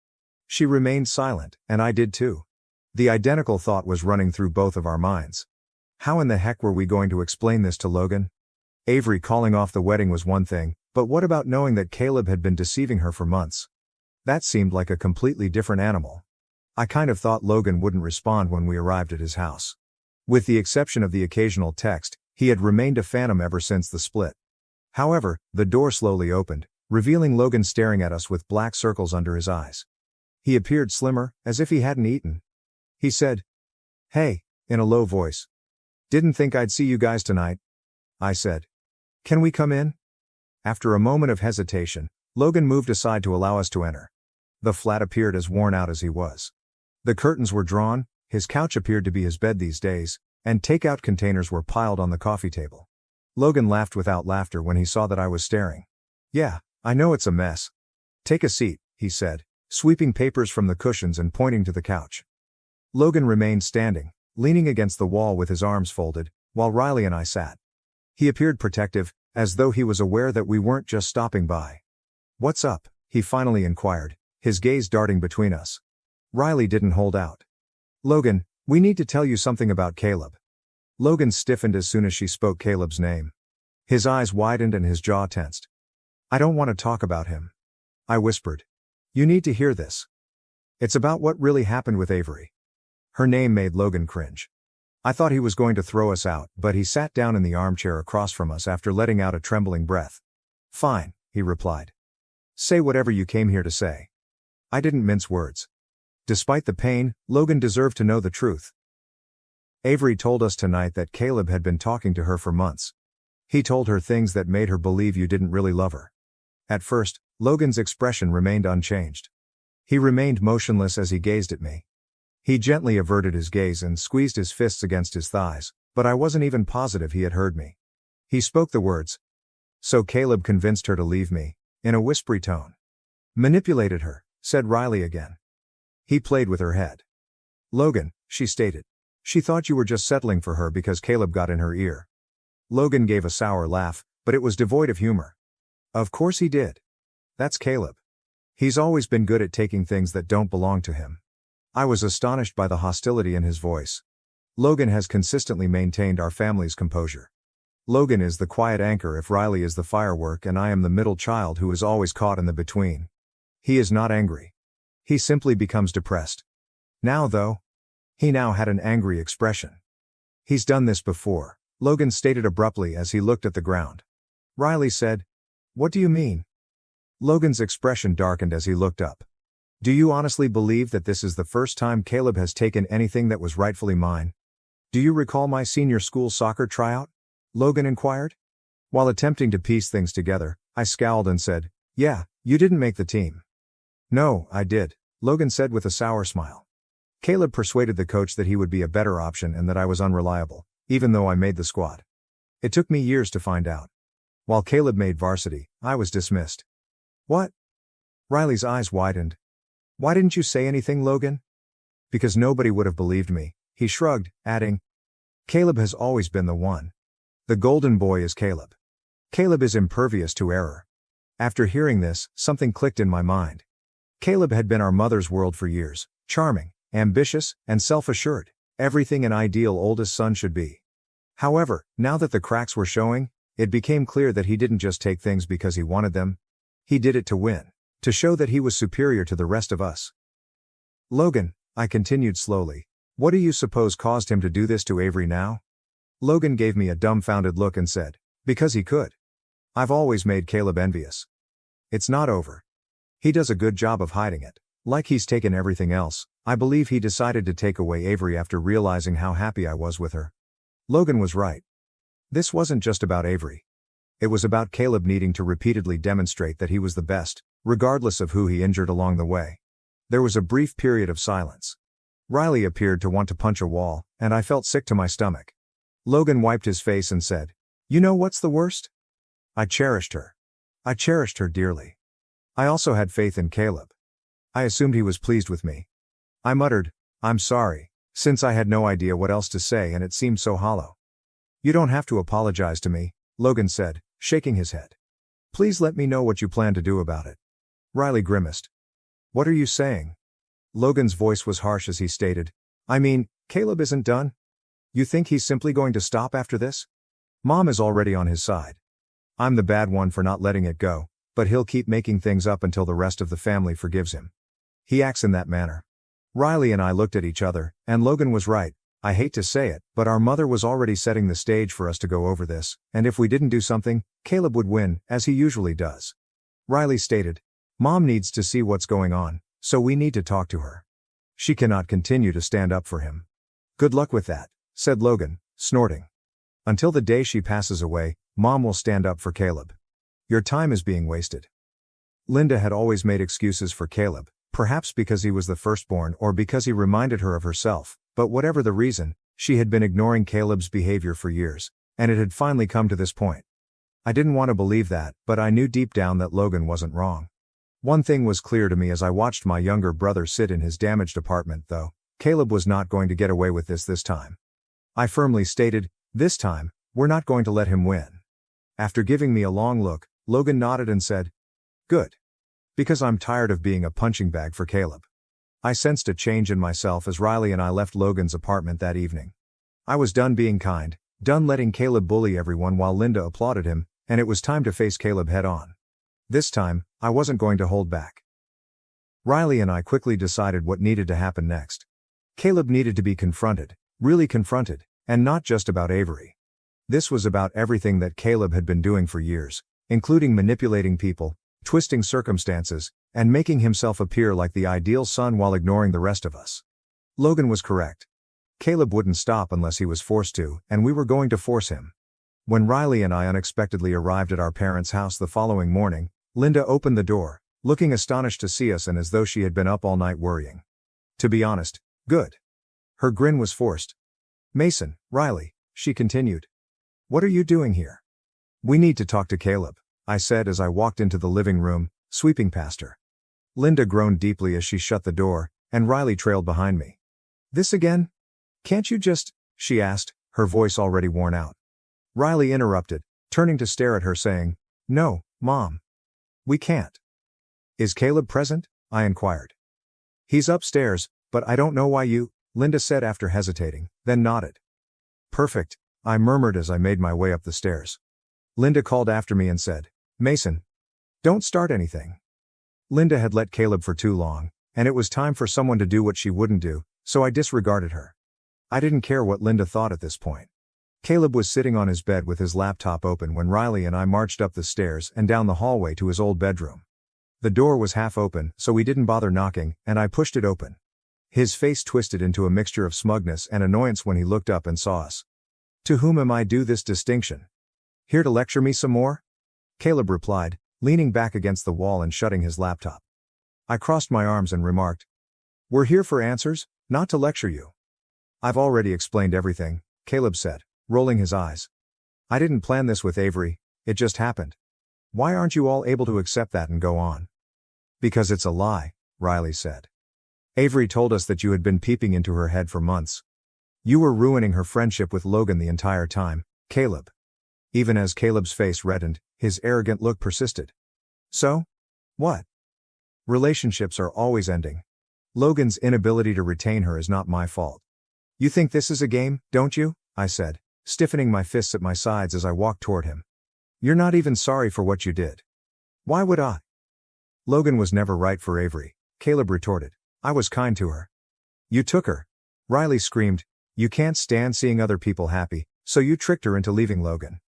She remained silent, and I did too. The identical thought was running through both of our minds. How in the heck were we going to explain this to Logan? Avery calling off the wedding was one thing, but what about knowing that Caleb had been deceiving her for months? That seemed like a completely different animal. I kind of thought Logan wouldn't respond when we arrived at his house. With the exception of the occasional text, he had remained a phantom ever since the split. However, the door slowly opened, revealing Logan staring at us with black circles under his eyes. He appeared slimmer, as if he hadn't eaten. He said, Hey, in a low voice. Didn't think I'd see you guys tonight. I said. Can we come in? After a moment of hesitation, Logan moved aside to allow us to enter. The flat appeared as worn out as he was. The curtains were drawn, his couch appeared to be his bed these days, and takeout containers were piled on the coffee table. Logan laughed without laughter when he saw that I was staring. "Yeah, I know it's a mess. Take a seat," he said, sweeping papers from the cushions and pointing to the couch. Logan remained standing, leaning against the wall with his arms folded, while Riley and I sat. He appeared protective, as though he was aware that we weren't just stopping by. "What's up?" he finally inquired, his gaze darting between us. Riley didn't hold out. "Logan, we need to tell you something about Caleb." Logan stiffened as soon as she spoke Caleb's name. His eyes widened and his jaw tensed. "I don't want to talk about him," I whispered. "You need to hear this. It's about what really happened with Avery." Her name made Logan cringe. I thought he was going to throw us out, but he sat down in the armchair across from us after letting out a trembling breath. "Fine," he replied. "Say whatever you came here to say." I didn't mince words. Despite the pain, Logan deserved to know the truth. "Avery told us tonight that Caleb had been talking to her for months. He told her things that made her believe you didn't really love her." At first, Logan's expression remained unchanged. He remained motionless as he gazed at me. He gently averted his gaze and squeezed his fists against his thighs, but I wasn't even positive he had heard me. He spoke the words. "So Caleb convinced her to leave me," in a whispery tone. "Manipulated her," said Riley again. "He played with her head." "Logan," she stated. "She thought you were just settling for her because Caleb got in her ear." Logan gave a sour laugh, but it was devoid of humor. "Of course he did. That's Caleb. He's always been good at taking things that don't belong to him." I was astonished by the hostility in his voice. Logan has consistently maintained our family's composure. Logan is the quiet anchor if Riley is the firework, and I am the middle child who is always caught in the between. He is not angry. He simply becomes depressed. Now though, he now had an angry expression. "He's done this before," Logan stated abruptly as he looked at the ground. Riley said, "What do you mean?" Logan's expression darkened as he looked up. "Do you honestly believe that this is the first time Caleb has taken anything that was rightfully mine? Do you recall my senior school soccer tryout?" Logan inquired. While attempting to piece things together, I scowled and said, "Yeah, you didn't make the team." "No, I did," Logan said with a sour smile. "Caleb persuaded the coach that he would be a better option and that I was unreliable, even though I made the squad. It took me years to find out. While Caleb made varsity, I was dismissed." "What?" Riley's eyes widened. "Why didn't you say anything, Logan?" "Because nobody would have believed me," he shrugged, adding, "Caleb has always been the one. The golden boy is Caleb. Caleb is impervious to error." After hearing this, something clicked in my mind. Caleb had been our mother's world for years, charming, ambitious, and self-assured, everything an ideal oldest son should be. However, now that the cracks were showing, it became clear that he didn't just take things because he wanted them. He did it to win, to show that he was superior to the rest of us. "Logan," I continued slowly, "what do you suppose caused him to do this to Avery now?" Logan gave me a dumbfounded look and said, "Because he could. I've always made Caleb envious. It's not over. He does a good job of hiding it. Like he's taken everything else, I believe he decided to take away Avery after realizing how happy I was with her." Logan was right. This wasn't just about Avery. It was about Caleb needing to repeatedly demonstrate that he was the best, regardless of who he injured along the way. There was a brief period of silence. Riley appeared to want to punch a wall, and I felt sick to my stomach. Logan wiped his face and said, "You know what's the worst? I cherished her. I cherished her dearly. I also had faith in Caleb. I assumed he was pleased with me." I muttered, "I'm sorry," since I had no idea what else to say and it seemed so hollow. "You don't have to apologize to me," Logan said, shaking his head. "Please let me know what you plan to do about it." Riley grimaced. "What are you saying?" Logan's voice was harsh as he stated, "I mean, Caleb isn't done? You think he's simply going to stop after this? Mom is already on his side. I'm the bad one for not letting it go, but he'll keep making things up until the rest of the family forgives him. He acts in that manner." Riley and I looked at each other, and Logan was right. I hate to say it, but our mother was already setting the stage for us to go over this, and if we didn't do something, Caleb would win, as he usually does. Riley stated, "Mom needs to see what's going on, so we need to talk to her. She cannot continue to stand up for him." "Good luck with that," said Logan, snorting. "Until the day she passes away, Mom will stand up for Caleb. Your time is being wasted." Linda had always made excuses for Caleb, perhaps because he was the firstborn or because he reminded her of herself, but whatever the reason, She had been ignoring Caleb's behavior for years, and it had finally come to this point. I didn't want to believe that, but I knew deep down that Logan wasn't wrong. One thing was clear to me as I watched my younger brother sit in his damaged apartment, though: Caleb was not going to get away with this time. I firmly stated, "This time, we're not going to let him win." After giving me a long look, Logan nodded and said, "Good. Because I'm tired of being a punching bag for Caleb." I sensed a change in myself as Riley and I left Logan's apartment that evening. I was done being kind, done letting Caleb bully everyone while Linda applauded him, and it was time to face Caleb head on. This time, I wasn't going to hold back. Riley and I quickly decided what needed to happen next. Caleb needed to be confronted, really confronted, and not just about Avery. This was about everything that Caleb had been doing for years, including manipulating people, twisting circumstances, and making himself appear like the ideal son while ignoring the rest of us. Logan was correct. Caleb wouldn't stop unless he was forced to, and we were going to force him. When Riley and I unexpectedly arrived at our parents' house the following morning, Linda opened the door, looking astonished to see us and as though she had been up all night worrying. To be honest, good. Her grin was forced. "Mason, Riley," she continued. "What are you doing here?" "We need to talk to Caleb," I said as I walked into the living room, sweeping past her. Linda groaned deeply as she shut the door, and Riley trailed behind me. "This again? Can't you just?" she asked, her voice already worn out. Riley interrupted, turning to stare at her saying, "No, Mom. We can't." "Is Caleb present?" I inquired. "He's upstairs, but I don't know why you," Linda said after hesitating, then nodded. "Perfect," I murmured as I made my way up the stairs. Linda called after me and said, "Mason, don't start anything." Linda had let Caleb for too long, and it was time for someone to do what she wouldn't do, so I disregarded her. I didn't care what Linda thought at this point. Caleb was sitting on his bed with his laptop open when Riley and I marched up the stairs and down the hallway to his old bedroom. The door was half open, so we didn't bother knocking, and I pushed it open. His face twisted into a mixture of smugness and annoyance when he looked up and saw us. "To whom am I due this distinction? Here to lecture me some more?" Caleb replied, leaning back against the wall and shutting his laptop. I crossed my arms and remarked, "We're here for answers, not to lecture you." "I've already explained everything," Caleb said, rolling his eyes. "I didn't plan this with Avery, it just happened. Why aren't you all able to accept that and go on?" "Because it's a lie," Riley said. "Avery told us that you had been peeping into her head for months. You were ruining her friendship with Logan the entire time, Caleb." Even as Caleb's face reddened, his arrogant look persisted. "So? What? Relationships are always ending. Logan's inability to retain her is not my fault. You think this is a game, don't you?" I said, stiffening my fists at my sides as I walked toward him. "You're not even sorry for what you did. Why would I?" "Logan was never right for Avery," Caleb retorted. "I was kind to her." "You took her," Riley screamed. "You can't stand seeing other people happy, so you tricked her into leaving Logan."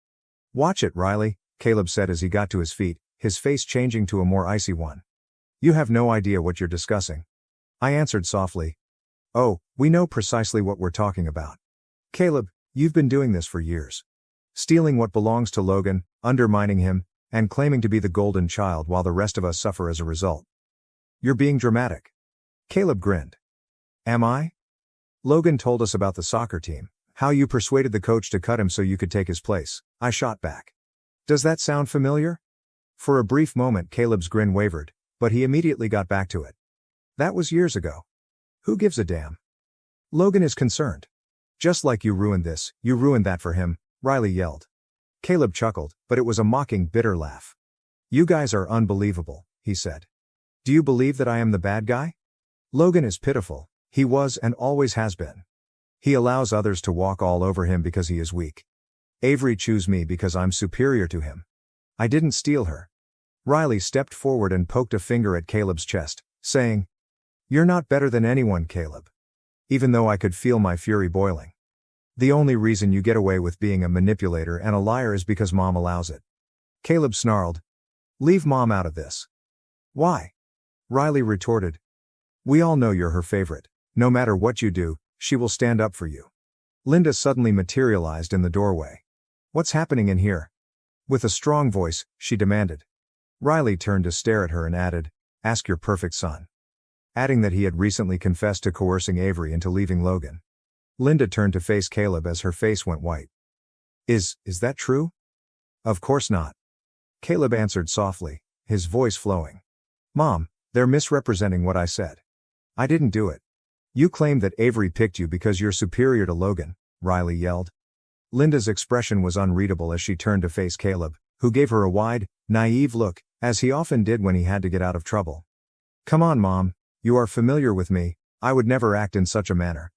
"Watch it, Riley," Caleb said as he got to his feet, his face changing to a more icy one. "You have no idea what you're discussing." I answered softly, "Oh, we know precisely what we're talking about. Caleb, you've been doing this for years. Stealing what belongs to Logan, undermining him, and claiming to be the golden child while the rest of us suffer as a result. You're being dramatic." Caleb grinned. "Am I? Logan told us about the soccer team, how you persuaded the coach to cut him so you could take his place," I shot back. "Does that sound familiar?" For a brief moment Caleb's grin wavered, but he immediately got back to it. "That was years ago. Who gives a damn? Logan is concerned. Just like you ruined this, you ruined that for him," Riley yelled. Caleb chuckled, but it was a mocking, bitter laugh. "You guys are unbelievable," he said. "Do you believe that I am the bad guy? Logan is pitiful, he was and always has been. He allows others to walk all over him because he is weak. Avery chose me because I'm superior to him. I didn't steal her." Riley stepped forward and poked a finger at Caleb's chest, saying, "You're not better than anyone, Caleb." Even though I could feel my fury boiling. "The only reason you get away with being a manipulator and a liar is because Mom allows it." Caleb snarled, "Leave Mom out of this." "Why?" Riley retorted. "We all know you're her favorite. No matter what you do, she will stand up for you." Linda suddenly materialized in the doorway. "What's happening in here?" With a strong voice, she demanded. Riley turned to stare at her and added, "Ask your perfect son." Adding that he had recently confessed to coercing Avery into leaving Logan. Linda turned to face Caleb as her face went white. Is that true? Of course not. Caleb answered softly, his voice flowing. Mom, they're misrepresenting what I said. I didn't do it. You claimed that Avery picked you because you're superior to Logan, Riley yelled. Linda's expression was unreadable as she turned to face Caleb, who gave her a wide, naive look, as he often did when he had to get out of trouble. Come on, Mom, you are familiar with me, I would never act in such a manner.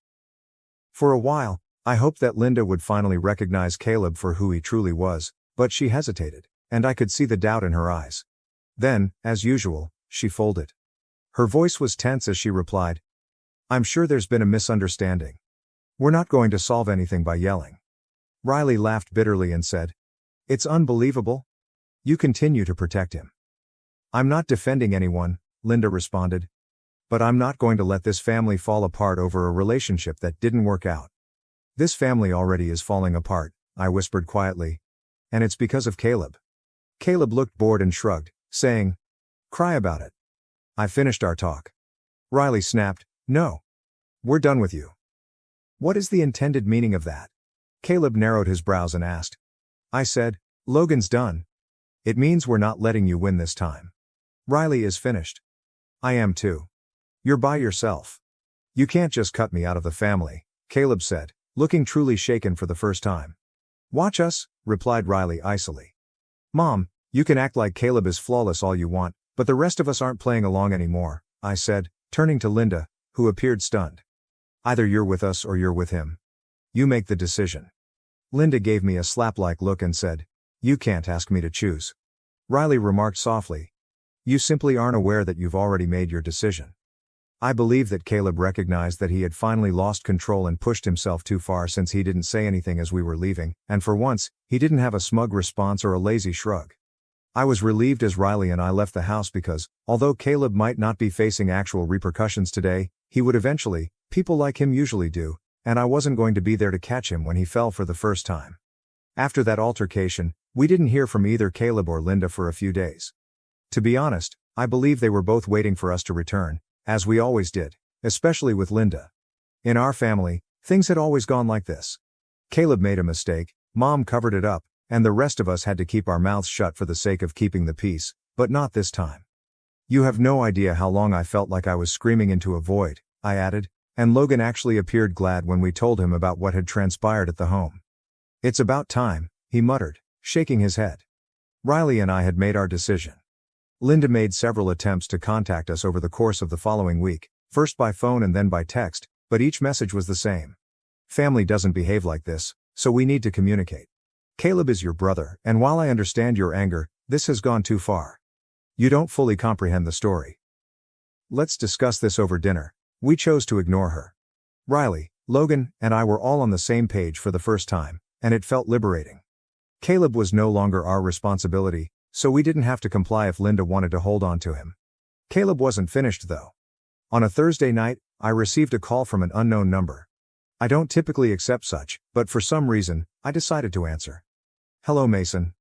For a while, I hoped that Linda would finally recognize Caleb for who he truly was, but she hesitated, and I could see the doubt in her eyes. Then, as usual, she folded. Her voice was tense as she replied, I'm sure there's been a misunderstanding. We're not going to solve anything by yelling. Riley laughed bitterly and said, It's unbelievable. You continue to protect him. I'm not defending anyone, Linda responded. But I'm not going to let this family fall apart over a relationship that didn't work out. This family already is falling apart, I whispered quietly. And it's because of Caleb. Caleb looked bored and shrugged, saying, Cry about it. I finished our talk. Riley snapped, No. We're done with you. What is the intended meaning of that? Caleb narrowed his brows and asked. I said, Logan's done. It means we're not letting you win this time. Riley is finished. I am too. You're by yourself. You can't just cut me out of the family, Caleb said, looking truly shaken for the first time. Watch us, replied Riley icily. Mom, you can act like Caleb is flawless all you want, but the rest of us aren't playing along anymore, I said, turning to Linda, who appeared stunned. Either you're with us or you're with him. You make the decision. Linda gave me a slap-like look and said, You can't ask me to choose. Riley remarked softly, You simply aren't aware that you've already made your decision. I believe that Caleb recognized that he had finally lost control and pushed himself too far since he didn't say anything as we were leaving, and for once, he didn't have a smug response or a lazy shrug. I was relieved as Riley and I left the house because, although Caleb might not be facing actual repercussions today, he would eventually, people like him usually do, and I wasn't going to be there to catch him when he fell for the first time. After that altercation, we didn't hear from either Caleb or Linda for a few days. To be honest, I believe they were both waiting for us to return, as we always did, especially with Linda. In our family, things had always gone like this. Caleb made a mistake, Mom covered it up, and the rest of us had to keep our mouths shut for the sake of keeping the peace, but not this time. You have no idea how long I felt like I was screaming into a void, I added, and Logan actually appeared glad when we told him about what had transpired at the home. It's about time, he muttered, shaking his head. Riley and I had made our decision. Linda made several attempts to contact us over the course of the following week, first by phone and then by text, but each message was the same. Family doesn't behave like this, so we need to communicate. Caleb is your brother, and while I understand your anger, this has gone too far. You don't fully comprehend the story. Let's discuss this over dinner. We chose to ignore her. Riley, Logan, and I were all on the same page for the first time, and it felt liberating. Caleb was no longer our responsibility, so we didn't have to comply if Linda wanted to hold on to him. Caleb wasn't finished though. On a Thursday night, I received a call from an unknown number. I don't typically accept such, but for some reason, I decided to answer. Hello, Mason.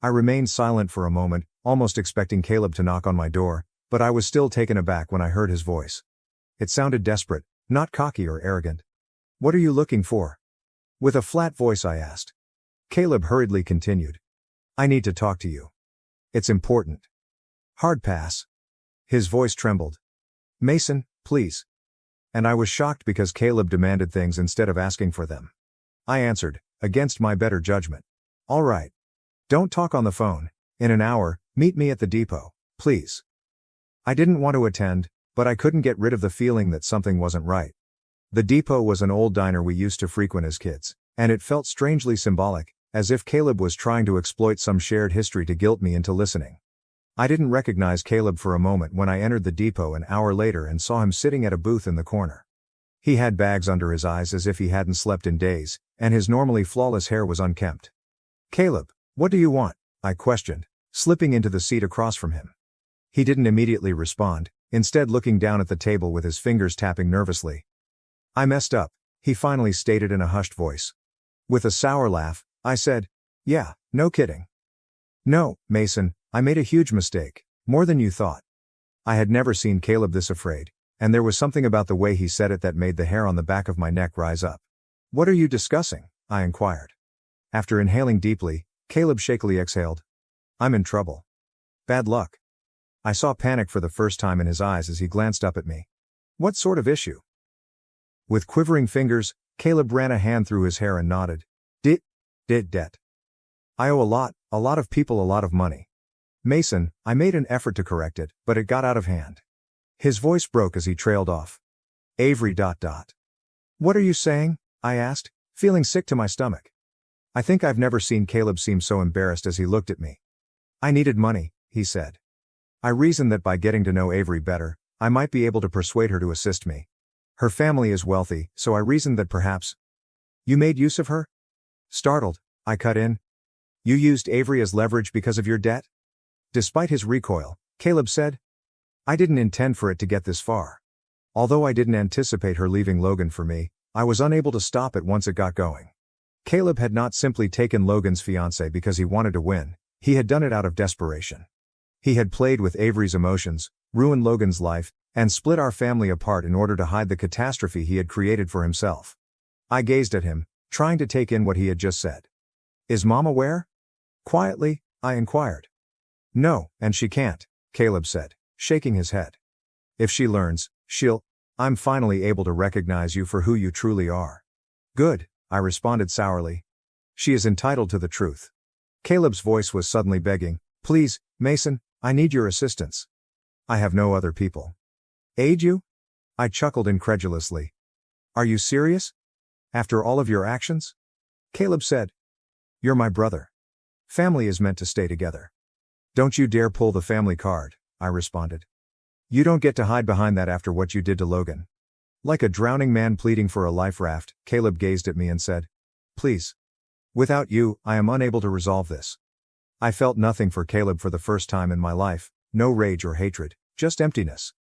I remained silent for a moment, almost expecting Caleb to knock on my door, but I was still taken aback when I heard his voice. It sounded desperate, not cocky or arrogant. What are you looking for? With a flat voice I asked. Caleb hurriedly continued. I need to talk to you. It's important. Hard pass. His voice trembled. Mason, please. And I was shocked because Caleb demanded things instead of asking for them. I answered, against my better judgment. All right. Don't talk on the phone. In an hour, meet me at the depot, please. I didn't want to attend, but I couldn't get rid of the feeling that something wasn't right. The depot was an old diner we used to frequent as kids, and it felt strangely symbolic, as if Caleb was trying to exploit some shared history to guilt me into listening. I didn't recognize Caleb for a moment when I entered the depot an hour later and saw him sitting at a booth in the corner. He had bags under his eyes as if he hadn't slept in days, and his normally flawless hair was unkempt. Caleb, what do you want? I questioned, slipping into the seat across from him. He didn't immediately respond, instead looking down at the table with his fingers tapping nervously. I messed up, he finally stated in a hushed voice. With a sour laugh, I said, yeah, no kidding. No, Mason, I made a huge mistake, more than you thought. I had never seen Caleb this afraid, and there was something about the way he said it that made the hair on the back of my neck rise up. "What are you discussing?" I inquired. After inhaling deeply, Caleb shakily exhaled. "I'm in trouble. Bad luck." I saw panic for the first time in his eyes as he glanced up at me. "What sort of issue?" With quivering fingers, Caleb ran a hand through his hair and nodded. Debt. I owe a lot of people a lot of money. Mason, I made an effort to correct it, but it got out of hand. His voice broke as he trailed off. Avery. What are you saying? I asked, feeling sick to my stomach. I think I've never seen Caleb seem so embarrassed as he looked at me. "I needed money," he said. "I reasoned that by getting to know Avery better, I might be able to persuade her to assist me. Her family is wealthy, so I reasoned that perhaps—" "You made use of her?" Startled, I cut in. "You used Avery as leverage because of your debt?" Despite his recoil, Caleb said, "I didn't intend for it to get this far. Although I didn't anticipate her leaving Logan for me, I was unable to stop it once it got going." Caleb had not simply taken Logan's fiancée because he wanted to win, he had done it out of desperation. He had played with Avery's emotions, ruined Logan's life, and split our family apart in order to hide the catastrophe he had created for himself. I gazed at him, trying to take in what he had just said. "Is Mom aware?" Quietly, I inquired. "No, and she can't," Caleb said, shaking his head. "If she learns, I'm finally able to recognize you for who you truly are." "Good," I responded sourly. "She is entitled to the truth." Caleb's voice was suddenly begging, "Please, Mason, I need your assistance. I have no other people." "Aid you?" I chuckled incredulously. "Are you serious? After all of your actions?" Caleb said. "You're my brother. Family is meant to stay together." "Don't you dare pull the family card," I responded. "You don't get to hide behind that after what you did to Logan." Like a drowning man pleading for a life raft, Caleb gazed at me and said, "Please. Without you, I am unable to resolve this." I felt nothing for Caleb for the first time in my life, no rage or hatred, just emptiness.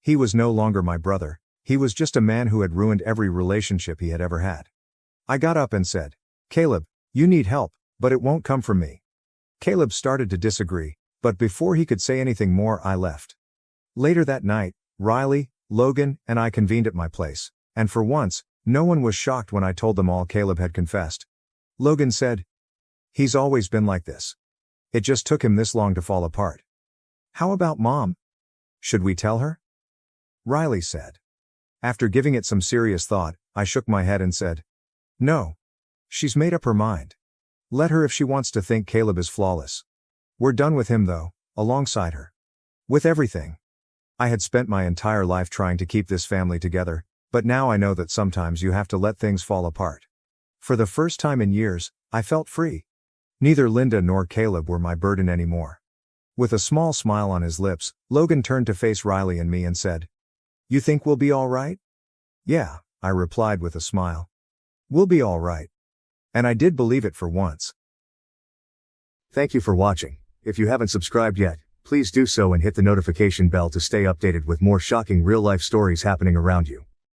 He was no longer my brother, he was just a man who had ruined every relationship he had ever had. I got up and said, "Caleb, you need help, but it won't come from me." Caleb started to disagree, but before he could say anything more, I left. Later that night, Riley, Logan, and I convened at my place, and for once, no one was shocked when I told them all Caleb had confessed. Logan said, "He's always been like this. It just took him this long to fall apart." "How about Mom? Should we tell her?" Riley said. After giving it some serious thought, I shook my head and said, "No. She's made up her mind. Let her if she wants to think Caleb is flawless. We're done with him though, alongside her. With everything. I had spent my entire life trying to keep this family together, but now I know that sometimes you have to let things fall apart." For the first time in years, I felt free. Neither Linda nor Caleb were my burden anymore. With a small smile on his lips, Logan turned to face Riley and me and said, "You think we'll be all right?" "Yeah," I replied with a smile. "We'll be all right." And I did believe it for once. Thank you for watching. If you haven't subscribed yet, please do so and hit the notification bell to stay updated with more shocking real-life stories happening around you.